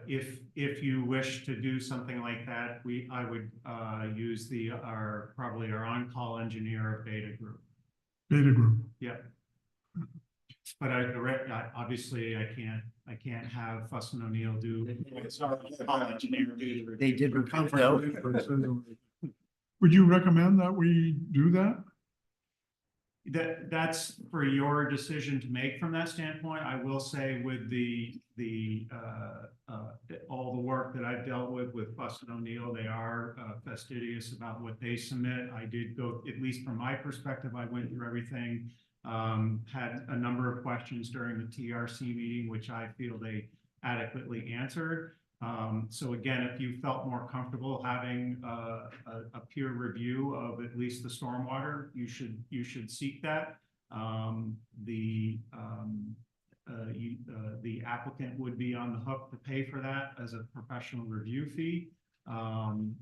if you wish to do something like that, I would, use probably our on-call engineer of Beta Group. Beta Group. Yeah. But obviously I can't have Fussin O'Neill do. It's our on-call engineer do the They did review. though. Would you recommend that we do that? That's for your decision to make from that standpoint. I will say with all the work that I've dealt with Fussin O'Neill, they are fastidious about what they submit. I did go, at least from my perspective, I went through everything, had a number of questions during the TRC meeting, which I feel they adequately answered. So again, if you felt more comfortable having a peer review of at least the stormwater, you should seek that. The applicant would be on the hook to pay for that as a professional review fee,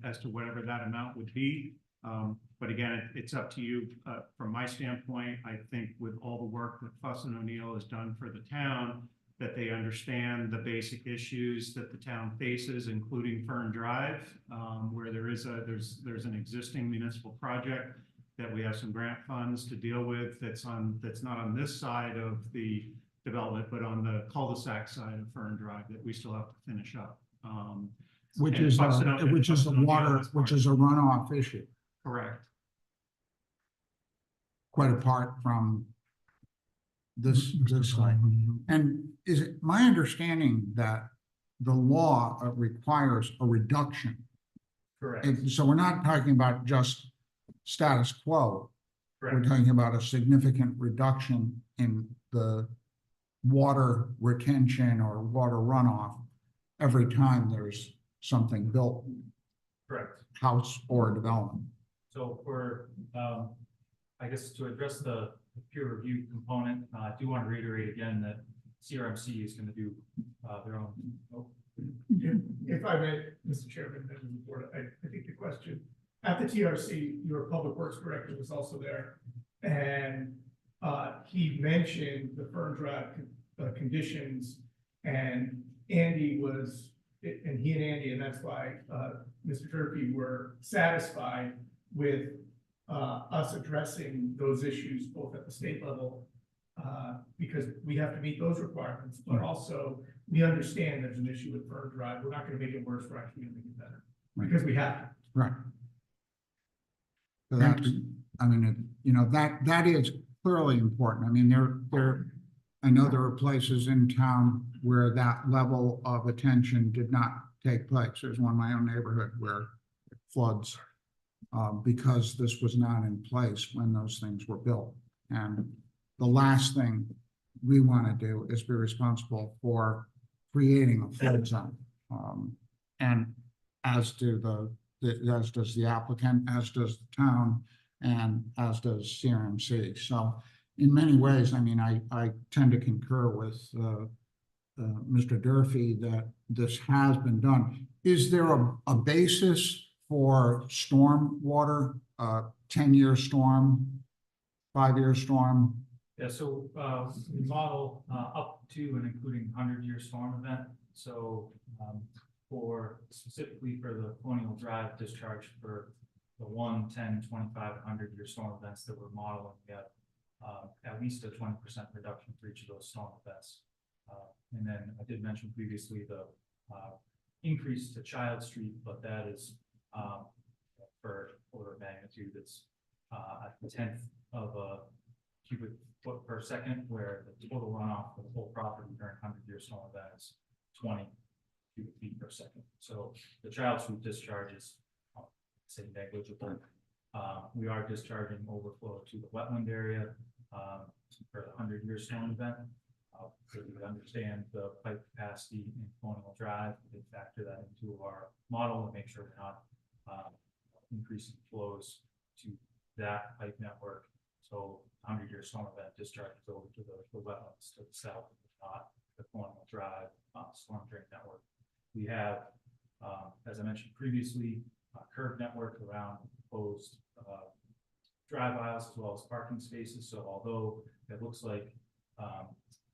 as to whatever that amount would be. But again, it's up to you. From my standpoint, I think with all the work that Fussin O'Neill has done for the town, that they understand the basic issues that the town faces, including Fern Drive, where there's an existing municipal project that we have some grant funds to deal with that's not on this side of the development, but on the cul-de-sac side of Fern Drive that we still have to finish up. Which is a runoff issue, Correct. quite apart from this site. And is it my understanding that the law requires a reduction? Correct. And so we're not talking about just status quo. We're Correct. talking about a significant reduction in the water retention or water runoff every time there's something built, Correct. house or development. So for, I guess to address the peer review component, I do want to reiterate again that CRMC is going to do their own. If I may, Mr. Chairman, members of the board, I think the question, at the TRC, your public works director was also there. And he mentioned the Fern Drive conditions, and Andy was, and he and Andy, and that's why Mr. Turpey were satisfied with us addressing those issues both at the state level, because we have to meet those requirements, but also we understand there's an issue with Fern Drive. We're not going to make it worse. We're actually going to make it better because we have to. Right. So that's, I mean, that is clearly important. I mean, I know there are places in town where that level of attention did not take place. There's one in my own neighborhood where it floods because this was not in place when those things were built. And the last thing we want to do is be responsible for creating a flood zone. And as does the applicant, as does the town, and as does CRMC. So in many ways, I mean, I tend to concur with Mr. Durfee that this has been done. Is there a basis for storm water, 10-year storm, 5-year storm? Yeah, so, we model, up to and including 100-year storm event. So, specifically for the Colonial Drive discharge for the 1, 10, 25, 100-year storm events that we're modeling, we have at least a 20% reduction for each of those storm events. And then I did mention previously the increase to Child Street, but that is for order of magnitude, it's a 1/10 of a cubic foot per second, where the total runoff for the whole property during 100-year storm event is 20 cubic feet per second. So the Child Street discharge is, say, negligible. We are discharging overflow to the wetland area for the 100-year storm event. So we understand the pipe capacity in Colonial Drive. We factor that into our model and make sure we're not increasing flows to that pipe network. So 100-year storm event discharges over to the wetlands to the south, not the Colonial Drive storm drain network. We have, as I mentioned previously, a curved network around proposed drive aisles as well as parking spaces. So although it looks like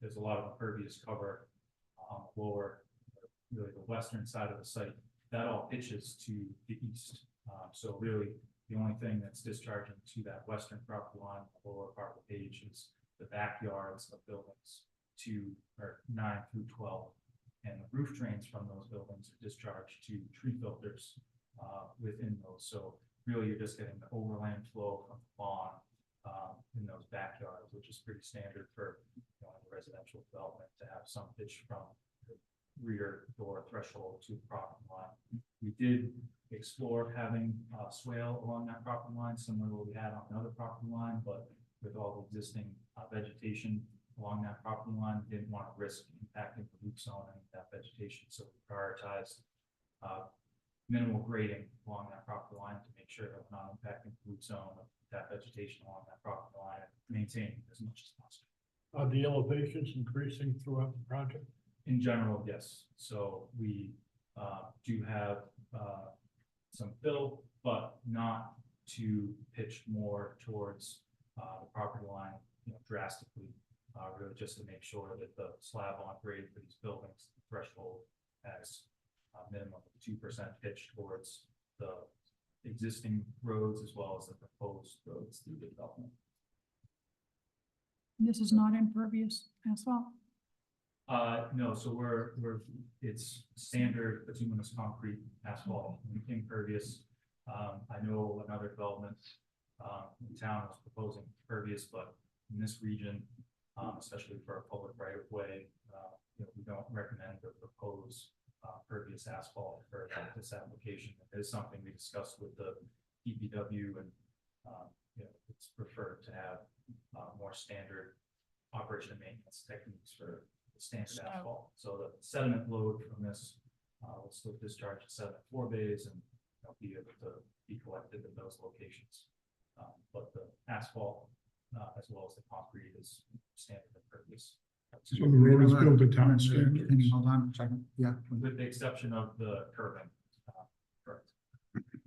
there's a lot of impervious cover on the lower, really the western side of the site, that all pitches to the east. So really, the only thing that's discharging to that western property line, the lower part of the page, is the backyards of buildings 9 through 12. And the roof drains from those buildings are discharged to tree filters within those. So really, you're just getting the overland flow from the lawn in those backyards, which is pretty standard for a residential development to have some pitch from the rear door threshold to the property line. We did explore having a swale along that property line, similar to what we had on another property line, but with all the existing vegetation along that property line, we didn't want to risk impacting the root zone and that vegetation, so we prioritized minimal grading along that property line to make sure that we're not impacting the root zone of that vegetation along that property line and maintaining as much as possible. Are the elevations increasing throughout the project? In general, yes. So we do have some fill, but not to pitch more towards the property line, drastically. Really just to make sure that the slab on grade for these buildings, the threshold, has a minimum of 2% pitch towards the existing roads as well as the proposed roads through the development. This is not impervious asphalt? No, so it's standard bituminous concrete asphalt, impervious. I know another development in town was proposing impervious, but in this region, especially for a public right of way, we don't recommend or propose pervious asphalt for this application. It is something we discussed with the DPW, and it's preferred to have more standard operation and maintenance techniques for the standard asphalt. So the sediment load from this will still discharge at 7 4 bays and be able to be collected in those locations. But the asphalt as well as the concrete is standard impervious. So the road is built to town standards. Can you hold on a second? Yeah. With the exception of the curbing. Correct.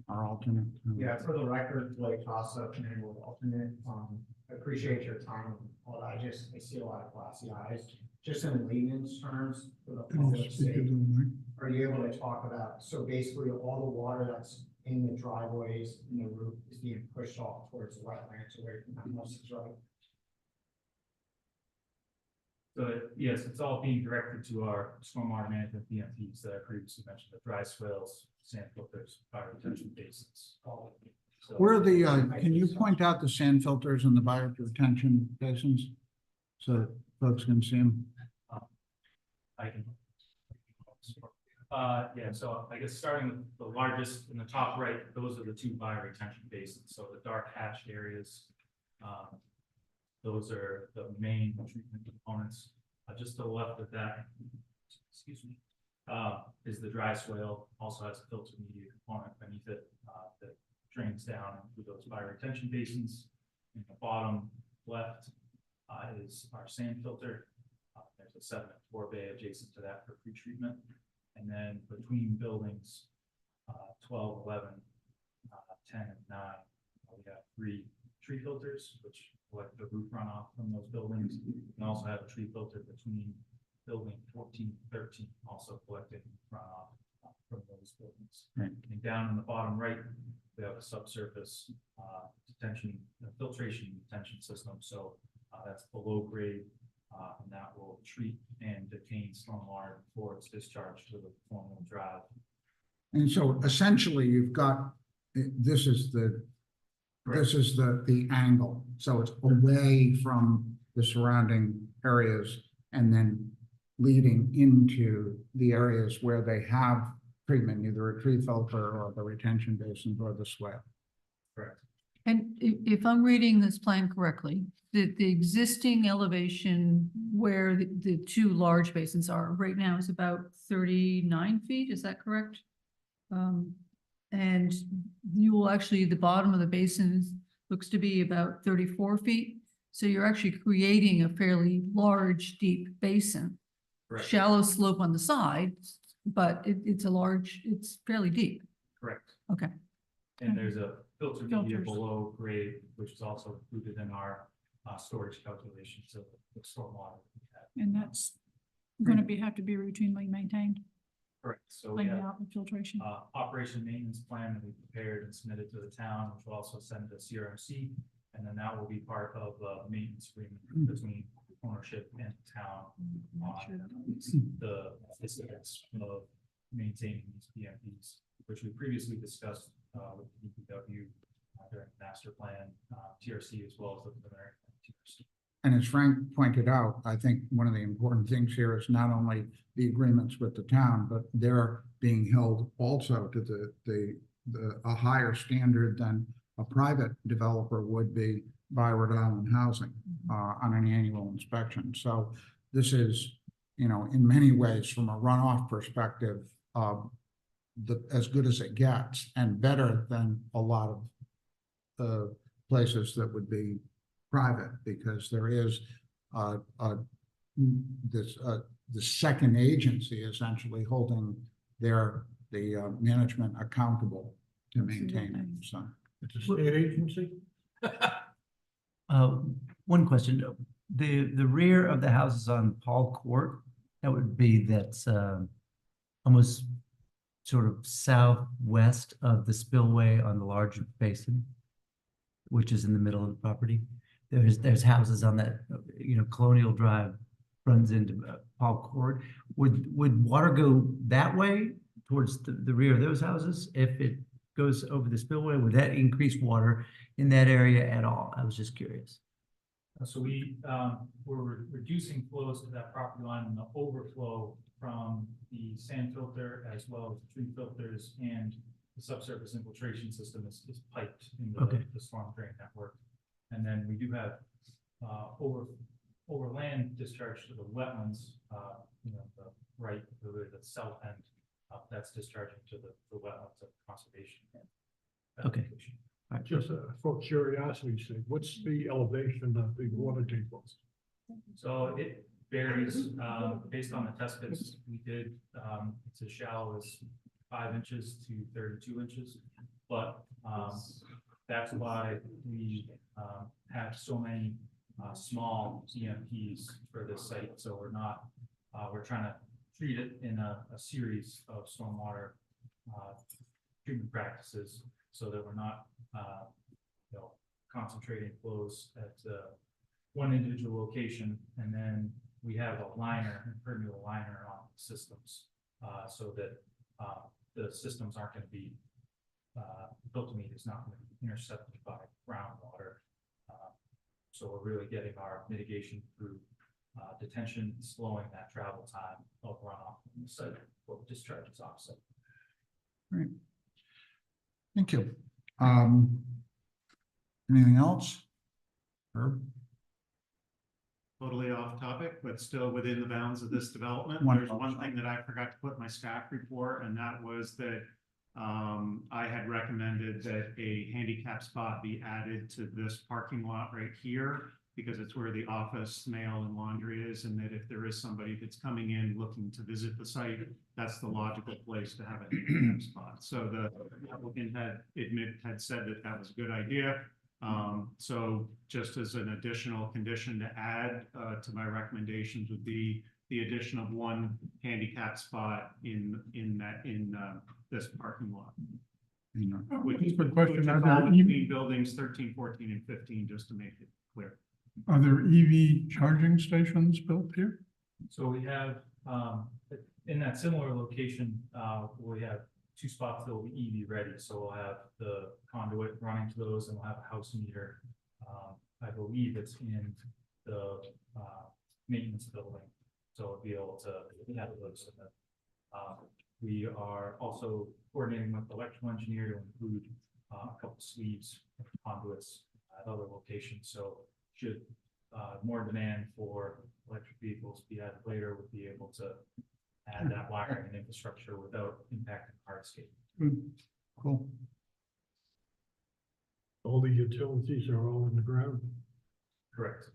Our alternate. Yeah, for the record, Blake Casa, Commander with alternate, I appreciate your time. Well, I see a lot of glassy eyes, just in layman's terms for the Can you public speak sake. into the mic? Are you able to talk about, so basically all the water that's in the driveways and the roof is being pushed off towards the wetlands away from the houses, right? So yes, it's all being directed to our stormwater management BMPs that I previously mentioned, the dry swales, sand filters, fire retention basins. So- Where are the, can you point out the sand filters and the bioretention basins? So that folks can see them? I can. Yeah, so I guess starting with the largest in the top right, those are the two bioretention basins, so the dark hatched areas. Those are the main treatment components. Just to the left of that, excuse me, is the dry swale, also has a filter media component beneath it, that drains down through those bioretention basins. In the bottom left, is our sand filter. There's a sediment tour bay adjacent to that for pretreatment. And then between buildings, 12, 11, 10, and 9, we have 3 tree filters, which collect the roof runoff from those buildings. And also have a tree filter between building 14, 13, also collecting runoff from those buildings. Right. And down in the bottom right, we have a subsurface detention, filtration detention system. So that's below grade, and that will treat and detain stormwater before it's discharged to the Formula Drive. And so essentially you've got, this is the angle. So it's away from the surrounding areas and then leading into the areas where they have treatment, either a tree filter or the retention basins or the swale. Correct. And if I'm reading this plan correctly, the existing elevation where the 2 large basins are right now is about 39 feet, is that correct? And you will actually, the bottom of the basin looks to be about 34 feet. So you're actually creating a fairly large, deep basin. Correct. Shallow slope on the side, but it's fairly deep. Correct. Okay. And there's a filter media Filters. below grade, which is also included in our storage calculations of the stormwater. And that's gonna have to be routinely maintained, Correct. So we cleaned have out and filtration. operation maintenance plan that we prepared and submitted to the town, which will also send to CRMC. And then that will be part of the maintenance agreement between ownership and town on the aesthetics of maintaining these PMPs, which we previously discussed with DPW during the master plan, TRC, as well as the preliminary TRC. And as Frank pointed out, I think one of the important things here is not only the agreements with the town, but they're being held also to a higher standard than a private developer would be by Rhode Island Housing on an annual inspection. So this is, in many ways, from a runoff perspective, as good as it gets and better than a lot of the places that would be private, because there is the second agency essentially holding the management accountable to maintain it. So It's a state agency? One question, the rear of the houses on Paul Court, that's almost sort of southwest of the spillway on the large basin, which is in the middle of the property. There's houses on that, Colonial Drive runs into Paul Court. Would water go that way towards the rear of those houses? If it goes over the spillway, would that increase water in that area at all? I was just curious. So we're reducing flows to that property line, and the overflow from the sand filter as well as the tree filters and the subsurface infiltration system is piped in the storm drain network. And then we do have overland discharge to the wetlands, the right, the south end, that's discharging to the wetlands of conservation. Okay. Just for curiosity's sake, what's the elevation of the water tables? So it varies based on the test pits we did. It's as shallow as 5 inches to 32 inches, but that's why we have so many small EMPs for this site. So we're trying to treat it in a series of stormwater treatment practices, so that we're not concentrating flows at one individual location, and then we have a liner, impermeable liner on systems, so that the systems aren't going to be built to meet is not going to be intercepted by groundwater. So we're really getting our mitigation through detention, slowing that travel time of runoff from the site or discharges offsite. Great. Thank you. Anything else? Herb? Totally off topic, but still within the bounds of this development. Wonderful. There's one thing that I forgot to put in my staff report, and that was that I had recommended that a handicap spot be added to this parking lot right here, because it's where the office, mail, and laundry is, and that if there is somebody that's coming in looking to visit the site, that's the logical place to have a handicap spot. So the applicant had said that that was a good idea. So just as an additional condition to add to my recommendations would be the addition of one handicap spot in this parking lot. Which is Quick question, which is are there all between buildings 13, 14, and 15, just to make it clear. Are there EV charging stations built here? So we have, in that similar location, we have 2 spots that will be EV ready. So we'll have the conduit running to those, and we'll have a house meter. I believe it's in the maintenance building. So we'll be able to have those. We are also coordinating with the electrical engineer to include a couple sleeves of conduits at other locations. So should more demand for electric vehicles be added later, we'll be able to add that wiring and infrastructure without impacting hardscape. Good, cool. All the utilities are all in the ground. Correct.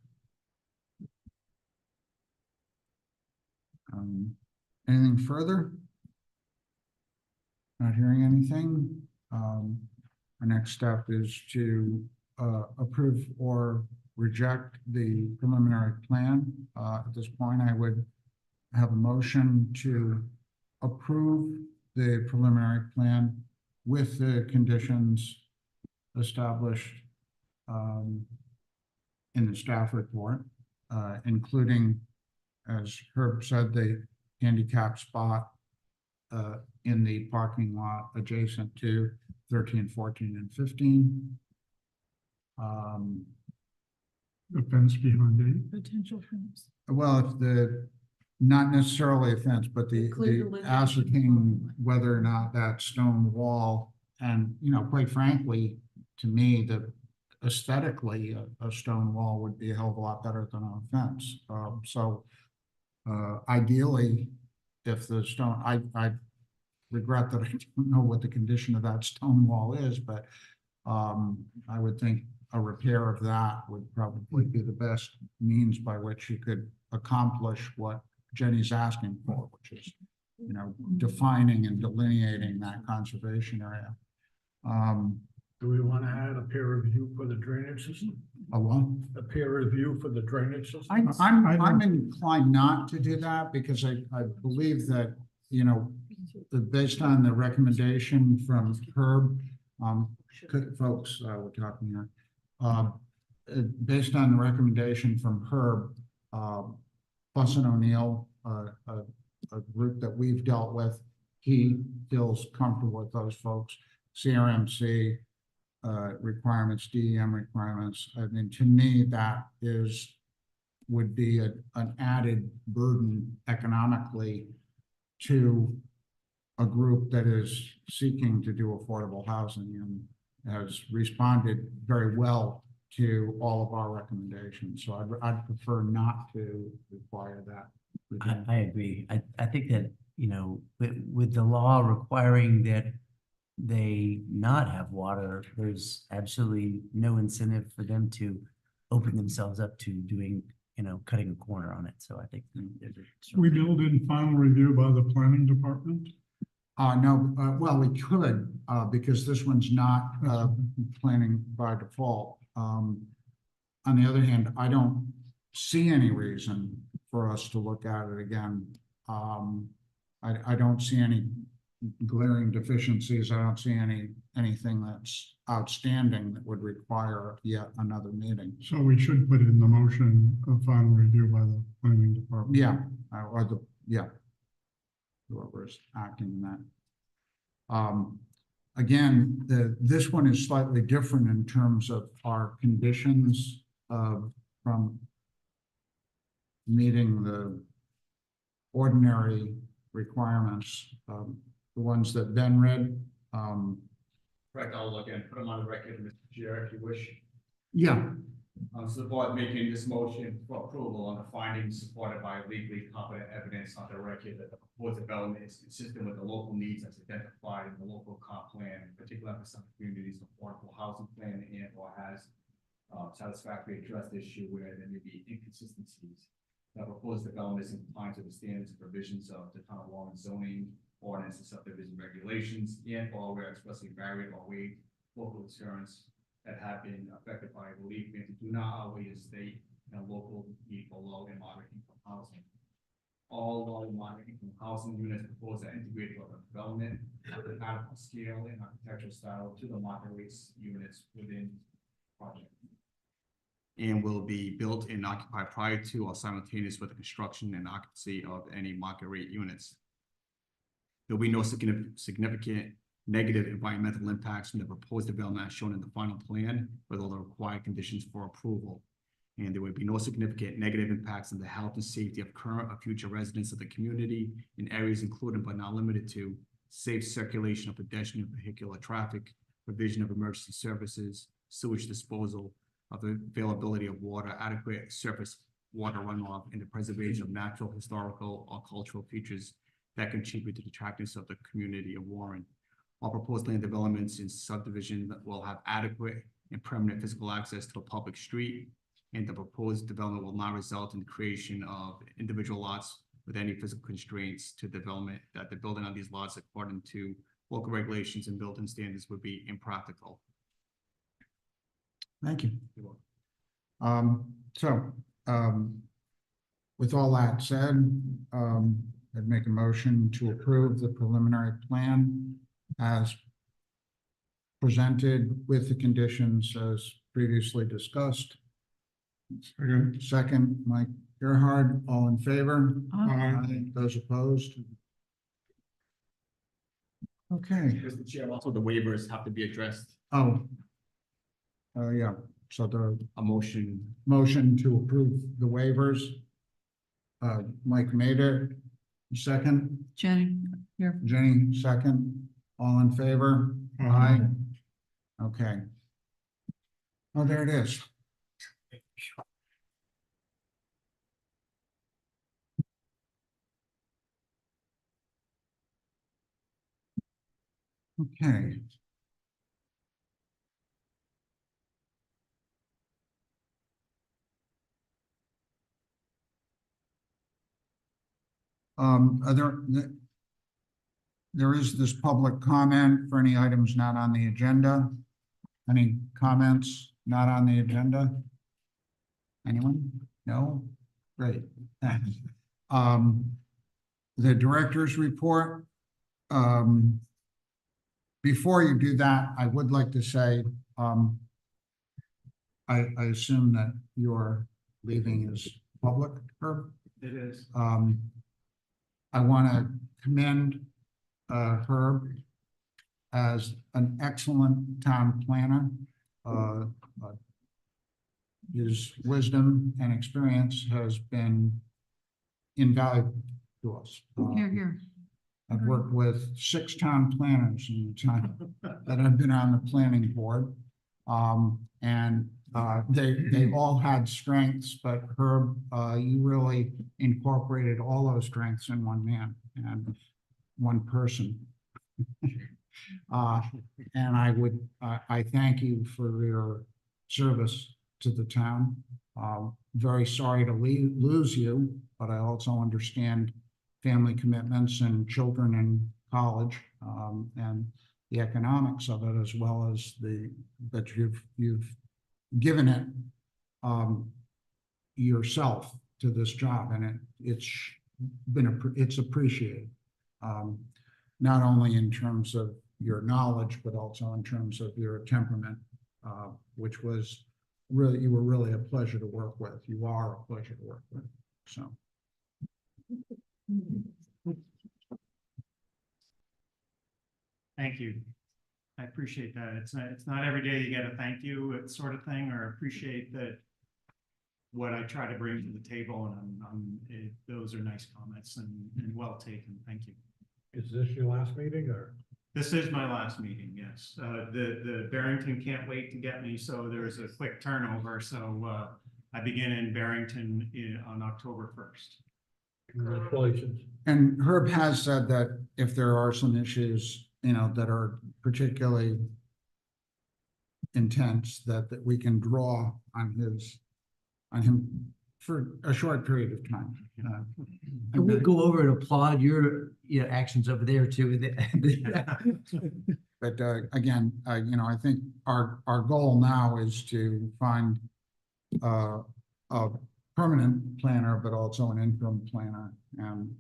Anything further? Not hearing anything. Our next step is to approve or reject the preliminary plan. At this point, I would have a motion to approve the preliminary plan with the conditions established in the staff report, including, as Herb said, the handicap spot in the parking lot adjacent to 13, 14, and 15. The fence behind it. Potential fence. Well, if not necessarily a fence, but the ascertain whether or not that stone wall, and, quite frankly, to me, that aesthetically, a stone wall would be a hell of a lot better than a fence. Ideally, if the stone, I regret that I don't know what the condition of that stone wall is, but I would think a repair of that would probably be the best means by which you could accomplish what Jenny's asking for, which is, defining and delineating that conservation area. Do we want to add a peer review for the drainage system? A what? A peer review for the drainage system? I'm inclined not to do that, because I believe that, based on the recommendation from Herb, folks, we're talking here, based on the recommendation from Herb, Fuss and O'Neill, a group that we've dealt with, he feels comfortable with those folks. CRMC requirements, DEM requirements. I mean, to me, that would be an added burden economically to a group that is seeking to do affordable housing and has responded very well to all of our recommendations. So I'd prefer not to require that. I agree. I think that, with the law requiring that they not have water, there's absolutely no incentive for them to open themselves up to doing, cutting a corner on it. So I think We build in final review by the planning department. No, well, we could, because this one's not planning by default. On the other hand, I don't see any reason for us to look at it again. I don't see any glaring deficiencies. I don't see anything that's outstanding that would require yet another meeting. So we should put in the motion of final review by the planning department. Yeah, whoever's acting in that. again, this one is slightly different in terms of our conditions from meeting the ordinary requirements, the ones that Ben read. Correct, I'll look and put them on the record, Mr. Chair, if you wish. Yeah, So the board making this motion for approval on the findings supported by legally competent evidence on the record that the proposed development is consistent with the local needs as identified in the local comp plan, particularly for some communities, affordable housing plan, and or has satisfactorily addressed the issue where there may be inconsistencies. The proposed development is in compliance with the standards and provisions of the town of Warren zoning ordinance and subdivision regulations, and or where expressly varied or waived local concerns that have been affected by relief and do not outweigh the state and local need for low and moderate income housing. All low and moderate income housing units proposed are integrated with the development at the adequate scale and architectural style to the market rates units within the project. And will be built and occupied prior to or simultaneous with the construction and occupancy of any market rate units. There'll be no significant negative environmental impacts from the proposed development as shown in the final plan with all the required conditions for approval. And there would be no significant negative impacts on the health and safety of current or future residents of the community in areas including but not limited to safe circulation of pedestrian and vehicular traffic, provision of emergency services, sewage disposal, of the availability of water, adequate surface water runoff, and the preservation of natural, historical, or cultural features that contribute to the attractiveness of the community of Warren. All proposed land developments in subdivision will have adequate and permanent physical access to a public street, and the proposed development will not result in the creation of individual lots with any physical constraints to development, that the building on these lots according to local regulations and building standards would be impractical. thank you. With all that said, I'd make a motion to approve the preliminary plan as presented with the conditions as previously discussed. Second, Mike Gerhard, all in favor? Aye. Those opposed? Okay, Mr. Chair, also the waivers have to be addressed. yeah, so the A motion. motion to approve the waivers. Mike made it. Second, Jenny, here. Jenny, second, all in favor? Aye. Okay. Oh, there it is. Okay. There is this public comment for any items not on the agenda. Any comments not on the agenda? Anyone? No? Great. Thanks. The director's report. Before you do that, I would like to say, I assume that your leaving is public, Herb? It is. I want to commend Herb as an excellent town planner. His wisdom and experience has been invaluable to us. Here, here. I've worked with 6 town planners in the time that I've been on the planning board. They've all had strengths, but Herb, you really incorporated all those strengths in one man and one person. And I thank you for your service to the town. Very sorry to lose you, but I also understand family commitments and children in college, and the economics of it, as well as that you've given it yourself to this job, and it's appreciated, not only in terms of your knowledge, but also in terms of your temperament, which was really, you were really a pleasure to work with. You are a pleasure to work with. So. Thank you. I appreciate that. It's not every day you get a thank you, sort of thing, or appreciate that what I try to bring to the table, and those are nice comments and well taken. Thank you. Is this your last meeting or? This is my last meeting, yes. The Barrington can't wait to get me, so there's a quick turnover. So I begin in Barrington on October 1st. Congratulations. And Herb has said that if there are some issues, you know, that are particularly intense, that we can draw on him for a short period of time. And we'll go over and applaud your, actions over there too. But again, you know, I think our goal now is to find a permanent planner, but also an interim planner. And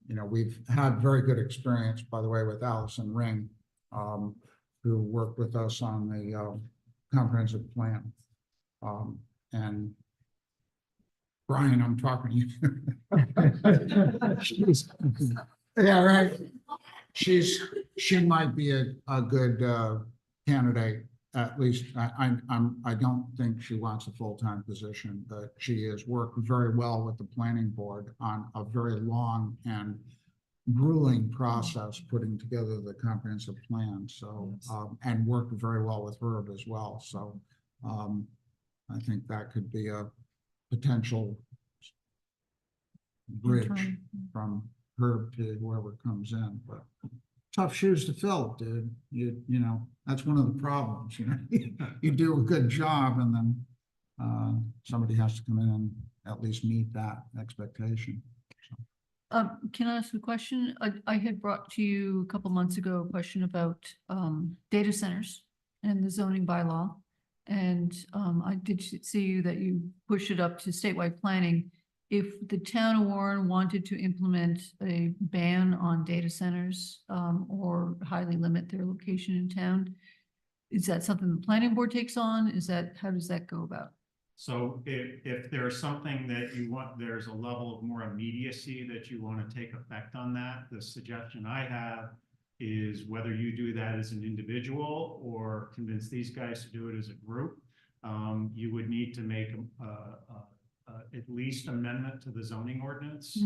you know, we've had very good experience, by the way, with Allison Ring, who worked with us on the comprehensive plan. And Brian, I'm talking to you. Yeah, right. She might be a good candidate. At least I don't think she wants a full-time position, but she has worked very well with the planning board on a very long and grueling process putting together the comprehensive plan. So and worked very well with Herb as well. So I think that could be a potential bridge from Herb to whoever comes in, but tough shoes to fill, dude. You know, that's one of the problems, you know, you do a good job and then somebody has to come in and at least meet that expectation. Can I ask a question? I had brought to you a couple months ago a question about data centers and the zoning bylaw. And I did see that you pushed it up to statewide planning. If the town of Warren wanted to implement a ban on data centers or highly limit their location in town, is that something the planning board takes on? How does that go about? So if there's something that you want, there's a level of more immediacy that you want to take effect on that, the suggestion I have is whether you do that as an individual or convince these guys to do it as a group, you would need to make at least amendment to the zoning ordinance.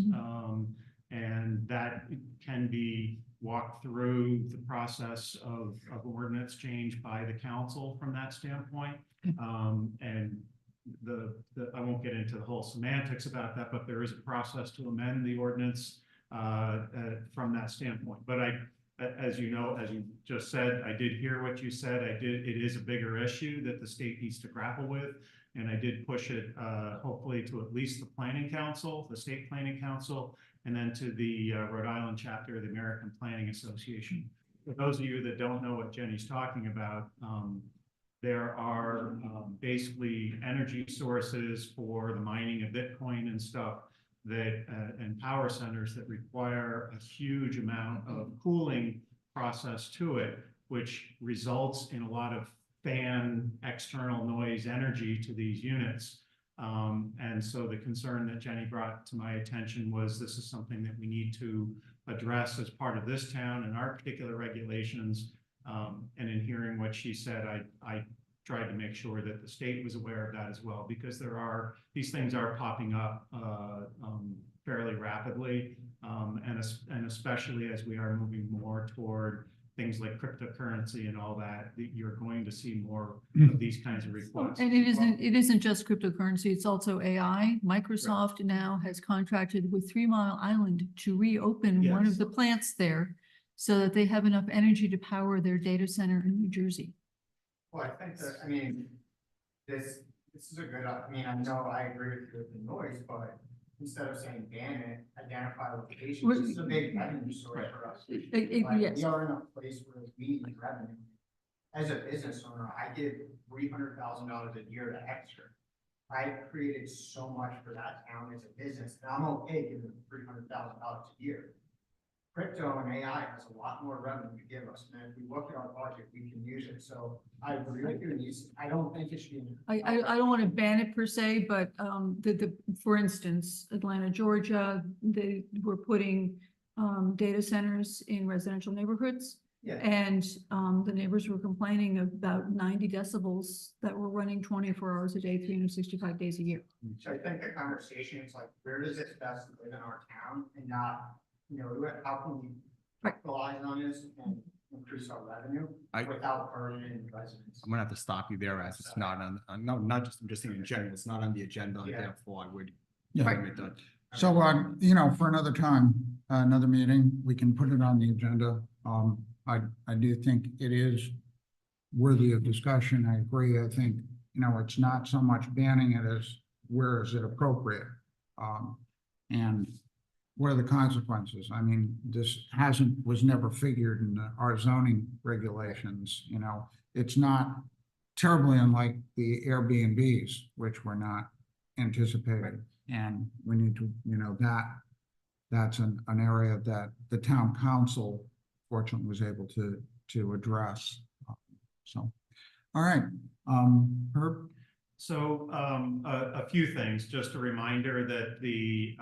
And that can be walked through the process of ordinance change by the council from that standpoint. And I won't get into the whole semantics about that, but there is a process to amend the ordinance from that standpoint. But as you know, as you just said, I did hear what you said. It is a bigger issue that the state needs to grapple with. And I did push it hopefully to at least the planning council, the state planning council, and then to the Rhode Island chapter of the American Planning Association. For those of you that don't know what Jenny's talking about, there are basically energy sources for the mining of Bitcoin and stuff that and power centers that require a huge amount of cooling process to it, which results in a lot of fan external noise energy to these units. And so the concern that Jenny brought to my attention was this is something that we need to address as part of this town and our particular regulations. And in hearing what she said, I tried to make sure that the state was aware of that as well, because these things are popping up fairly rapidly. And especially as we are moving more toward things like cryptocurrency and all that, you're going to see more of these kinds of requests. And it isn't just cryptocurrency, it's also AI. Microsoft now has contracted with 3 Mile Island to reopen one of the plants there so that they have enough energy to power their data center in New Jersey. Well, I think that, I mean, this is a good, I mean, I know I agree with you with the noise, but instead of saying ban it, identify locations, this is a big revenue source for us. Like, Yes. we are in a place where we need revenue. As a business owner, I give $300,000 a year to extra. I created so much for that town as a business, and I'm okay giving $300,000 a year. Crypto and AI has a lot more revenue to give us, and if we look at our budget, we can use it. So I agree with you, and I don't think it should be. I don't want to ban it per se, but for instance, Atlanta, Georgia, they were putting data centers in residential neighborhoods. Yeah. And the neighbors were complaining about 90 decibels that were running 24 hours a day, 365 days a year. So I think the conversation is like, where does it best live in our town and not, how can we capitalize on this and increase our revenue without burdening residents? I'm gonna have to stop you there as it's not on, no, not just, I'm just saying in general, it's not on the agenda, and Yeah. therefore I would. Yeah. limit that. So, for another time, another meeting, we can put it on the agenda. I do think it is worthy of discussion. I agree. I think, it's not so much banning it as where is it appropriate? And what are the consequences? I mean, this was never figured in our zoning regulations, It's not terribly unlike the Airbnbs, which were not anticipated. And we need to, that's an area that the town council fortunately was able to address. So, all right, Herb? So a few things, just a reminder that the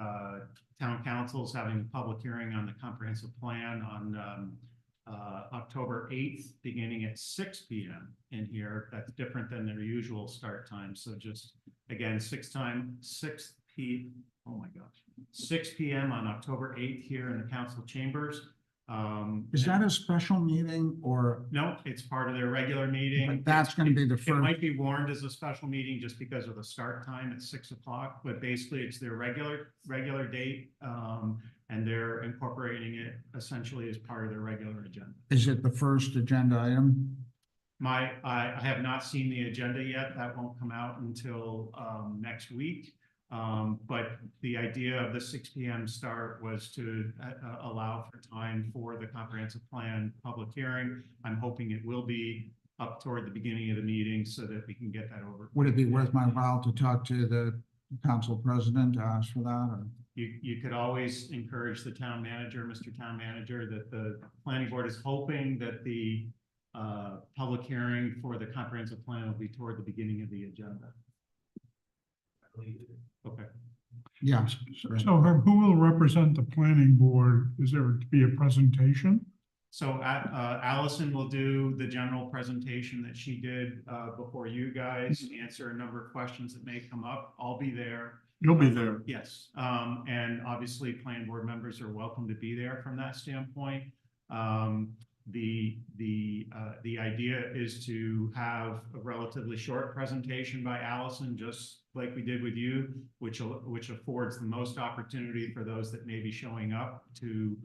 town council is having a public hearing on the comprehensive plan on October 8th, beginning at 6 p.m. in here. That's different than their usual start time. So just again, 6 p.m. on October 8th here in the council chambers. Is that a special meeting or? No, it's part of their regular meeting. But that's going to be the It first. might be warned as a special meeting just because of the start time at 6 o'clock, but basically it's their regular date. And they're incorporating it essentially as part of their regular agenda. Is it the first agenda item? I have not seen the agenda yet. That won't come out until next week. But the idea of the 6 p.m. start was to allow for time for the comprehensive plan public hearing. I'm hoping it will be up toward the beginning of the meeting so that we can get that over. Would it be worth my while to talk to the council president to ask for that? Or? You could always encourage the town manager, Mr. Town Manager, that the planning board is hoping that the public hearing for the comprehensive plan will be toward the beginning of the agenda. Okay. Yes. So Herb, who will represent the planning board? Is there to be a presentation? So Allison will do the general presentation that she did before you guys, answer a number of questions that may come up. I'll be there. You'll be there. Yes, and obviously planning board members are welcome to be there from that standpoint. The idea is to have a relatively short presentation by Allison, just like we did with you, which affords the most opportunity for those that may be showing up to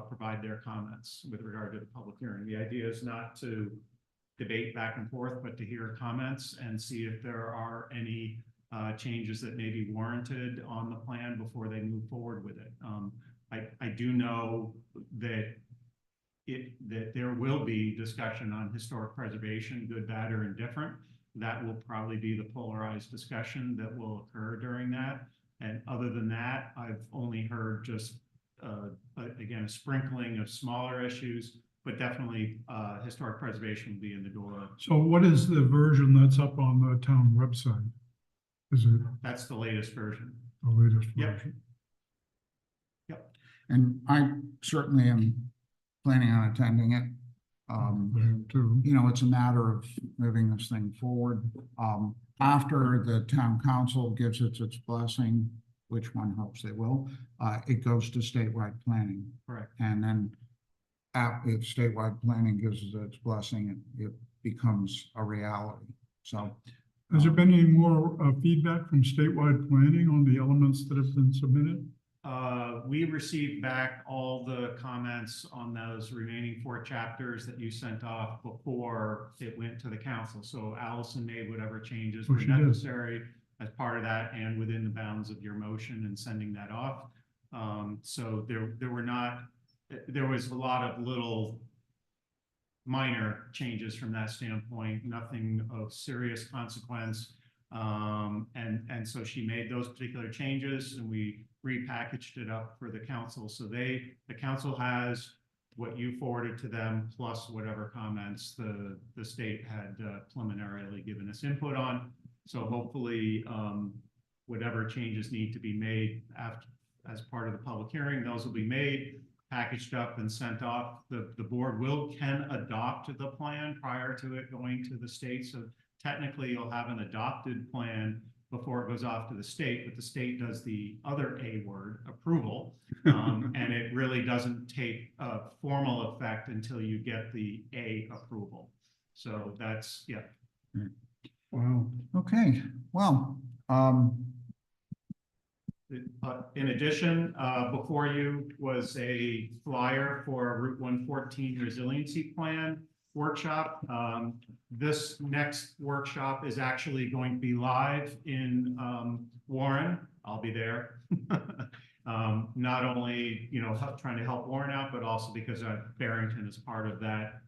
provide their comments with regard to the public hearing. The idea is not to debate back and forth, but to hear comments and see if there are any changes that may be warranted on the plan before they move forward with it. I do know that there will be discussion on historic preservation, good, bad, or indifferent. That will probably be the polarized discussion that will occur during that. And other than that, I've only heard just, again, a sprinkling of smaller issues, but definitely historic preservation will be in the door. So what is the version that's up on the town website? Is it That's the latest version. the latest Yep. version? And I certainly am planning on attending it. Too. It's a matter of moving this thing forward. After the town council gives its blessing, which one hopes they will, it goes to statewide planning. Correct. And then if statewide planning gives its blessing, it becomes a reality. So. Has there been any more feedback from statewide planning on the elements that have been submitted? We received back all the comments on those remaining 4 chapters that you sent off before it went to the council. So Allison made whatever changes were necessary as part of that and within the bounds of your motion and sending that off. So there was a lot of little minor changes from that standpoint, nothing of serious consequence. And so she made those particular changes and we repackaged it up for the council. So the council has what you forwarded to them plus whatever comments the state had preliminarily given us input on. So hopefully whatever changes need to be made as part of the public hearing, those will be made. packaged up and sent off. The board can adopt the plan prior to it going to the state. So technically you'll have an adopted plan before it goes off to the state, but the state does the other A word, approval. And it really doesn't take formal effect until you get the A approval. So that's, yeah. Wow. Okay, well, In addition, before you was a flyer for a Route 114 resiliency plan workshop. This next workshop is actually going to be live in Warren. I'll be there. Not only, trying to help Warren out, but also because Barrington is part of that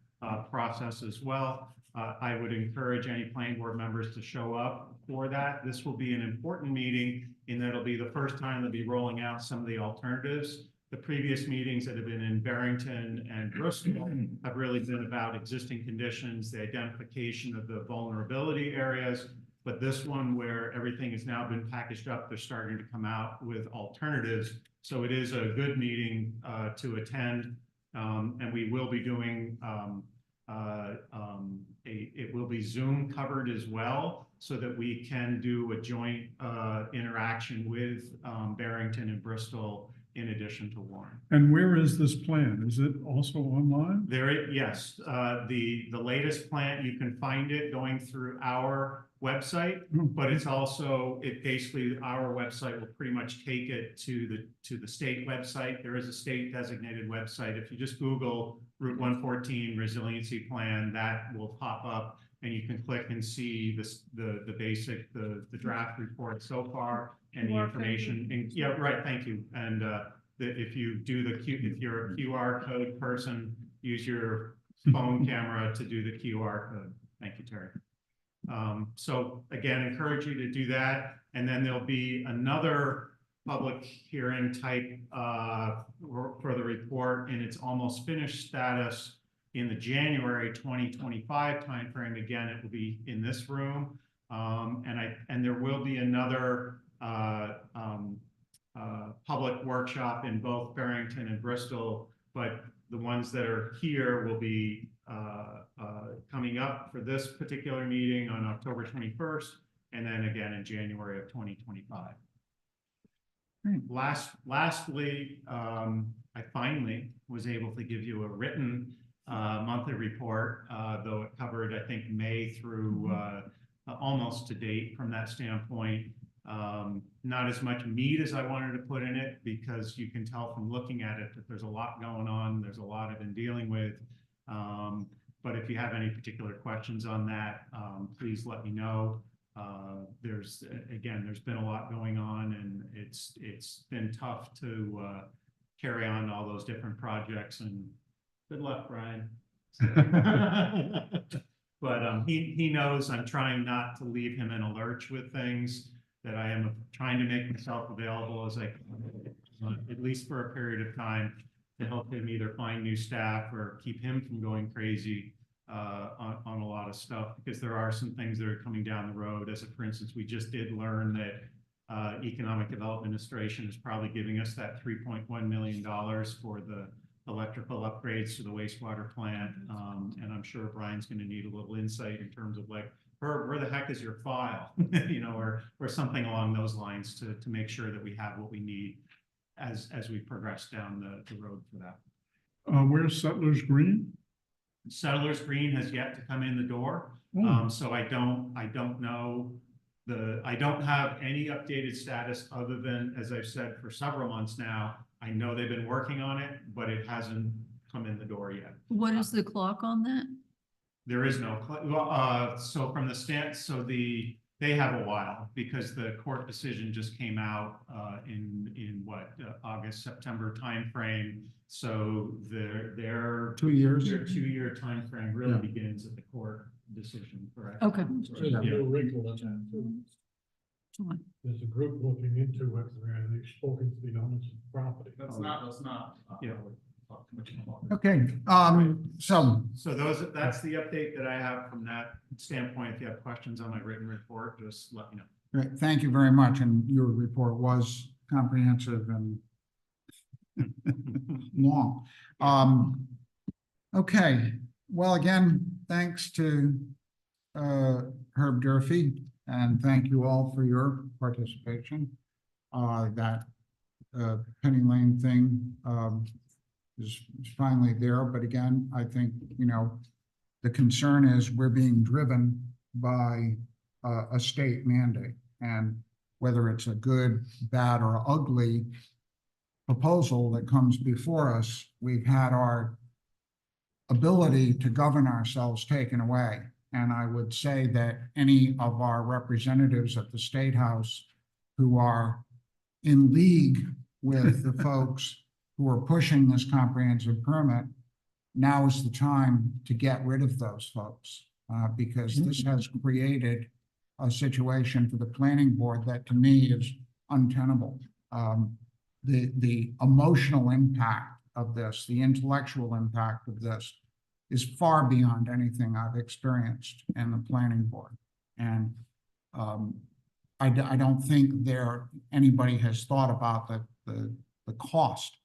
process as well. I would encourage any planning board members to show up for that. This will be an important meeting in that it'll be the first time they'll be rolling out some of the alternatives. The previous meetings that have been in Barrington and Bristol have really been about existing conditions, the identification of the vulnerability areas. But this one, where everything has now been packaged up, they're starting to come out with alternatives. So it is a good meeting to attend. And we will be doing it will be Zoom covered as well, so that we can do a joint interaction with Barrington and Bristol in addition to Warren. And where is this plan? Is it also online? Yes, the latest plan, you can find it going through our website, but it's also, basically our website will pretty much take it to the state website. There is a state designated website. If you just Google Route 114 resiliency plan, that will pop up and you can click and see the basic, the draft report so far and the information. And, yeah, right, thank you. And if you do if you're a QR code person, use your phone camera to do the QR code. Thank you, Terry. So again, encourage you to do that. And then there'll be another public hearing type for the report in its almost finished status in the January 2025 timeframe. Again, it will be in this room. And there will be another public workshop in both Barrington and Bristol, but the ones that are here will be coming up for this particular meeting on October 21st, and then again in January of 2025. Lastly, I finally was able to give you a written monthly report, though it covered, I think, May through almost to date from that standpoint. Not as much meat as I wanted to put in it, because you can tell from looking at it that there's a lot going on. There's a lot I've been dealing with. But if you have any particular questions on that, please let me know. There's been a lot going on, and it's been tough to carry on all those different projects, and good luck, Brian. But he knows I'm trying not to leave him in a lurch with things, that I am trying to make myself available as I can, at least for a period of time, to help him either find new staff or keep him from going crazy on a lot of stuff, because there are some things that are coming down the road. As for instance, we just did learn that Economic Development Administration is probably giving us that $3.1 million for the electrical upgrades to the wastewater plant. And I'm sure Brian's going to need a little insight in terms of like, where the heck is your file, or something along those lines to make sure that we have what we need as we progress down the road for that. Where's Settlers Green? Settlers Green has yet to come in the door. So I don't know I don't have any updated status other than, as I've said for several months now, I know they've been working on it, but it hasn't come in the door yet. What is the clock on that? There is no, so from the they have a while, because the court decision just came out in what, August, September timeframe. So their 2 years. Their 2-year timeframe really begins at the court decision, correct? Okay. There's a little wrinkle in that too. There's a group looking into it, where they've spoken to the owners of the property. Let's not. Yeah. Talk too much about it. Okay, So that's the update that I have from that standpoint. If you have questions on my written report, just let me know. great, thank you very much, and your report was comprehensive and long. Okay, well, again, thanks to Herb Durfee, and thank you all for your participation. That Penny Lane thing is finally there, but again, I think, you know, the concern is we're being driven by a state mandate, and whether it's a good, bad, or ugly proposal that comes before us, we've had our ability to govern ourselves taken away. And I would say that any of our representatives at the State House who are in league with the folks who are pushing this comprehensive permit, now is the time to get rid of those folks, because this has created a situation for the planning board that to me is untenable. The emotional impact of this, the intellectual impact of this is far beyond anything I've experienced in the planning board. And I don't think anybody has thought about the cost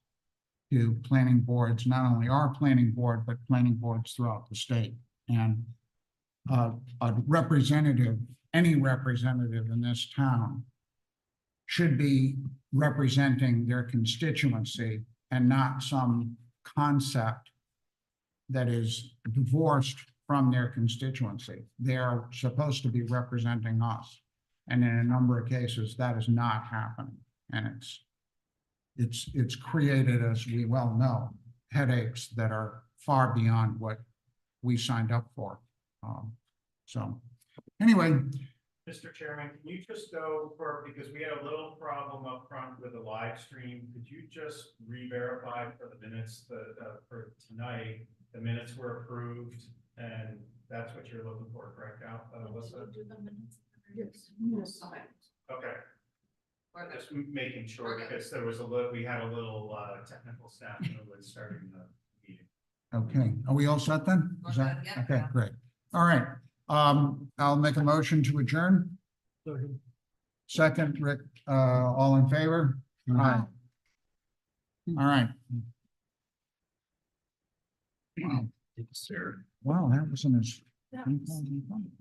to planning boards, not only our planning board, but planning boards throughout the state. And a representative, any representative in this town should be representing their constituency and not some concept that is divorced from their constituency. They're supposed to be representing us. And in a number of cases, that is not happening. And it's created, as we well know, headaches that are far beyond what we signed up for. So anyway. Mr. Chairman, can you just go because we had a little problem up front with the live stream, could you just re-verify for the minutes for tonight, the minutes were approved, and that's what you're looking for, correct, Alyssa? Yes. Okay. Just making sure, because we had a little technical staff when starting the meeting. Okay, are we all set then? Is that, okay, great. All right, I'll make a motion to adjourn. Second, Rick, all in favor? Aye. All right. Wow. Sir. Wow, that wasn't as.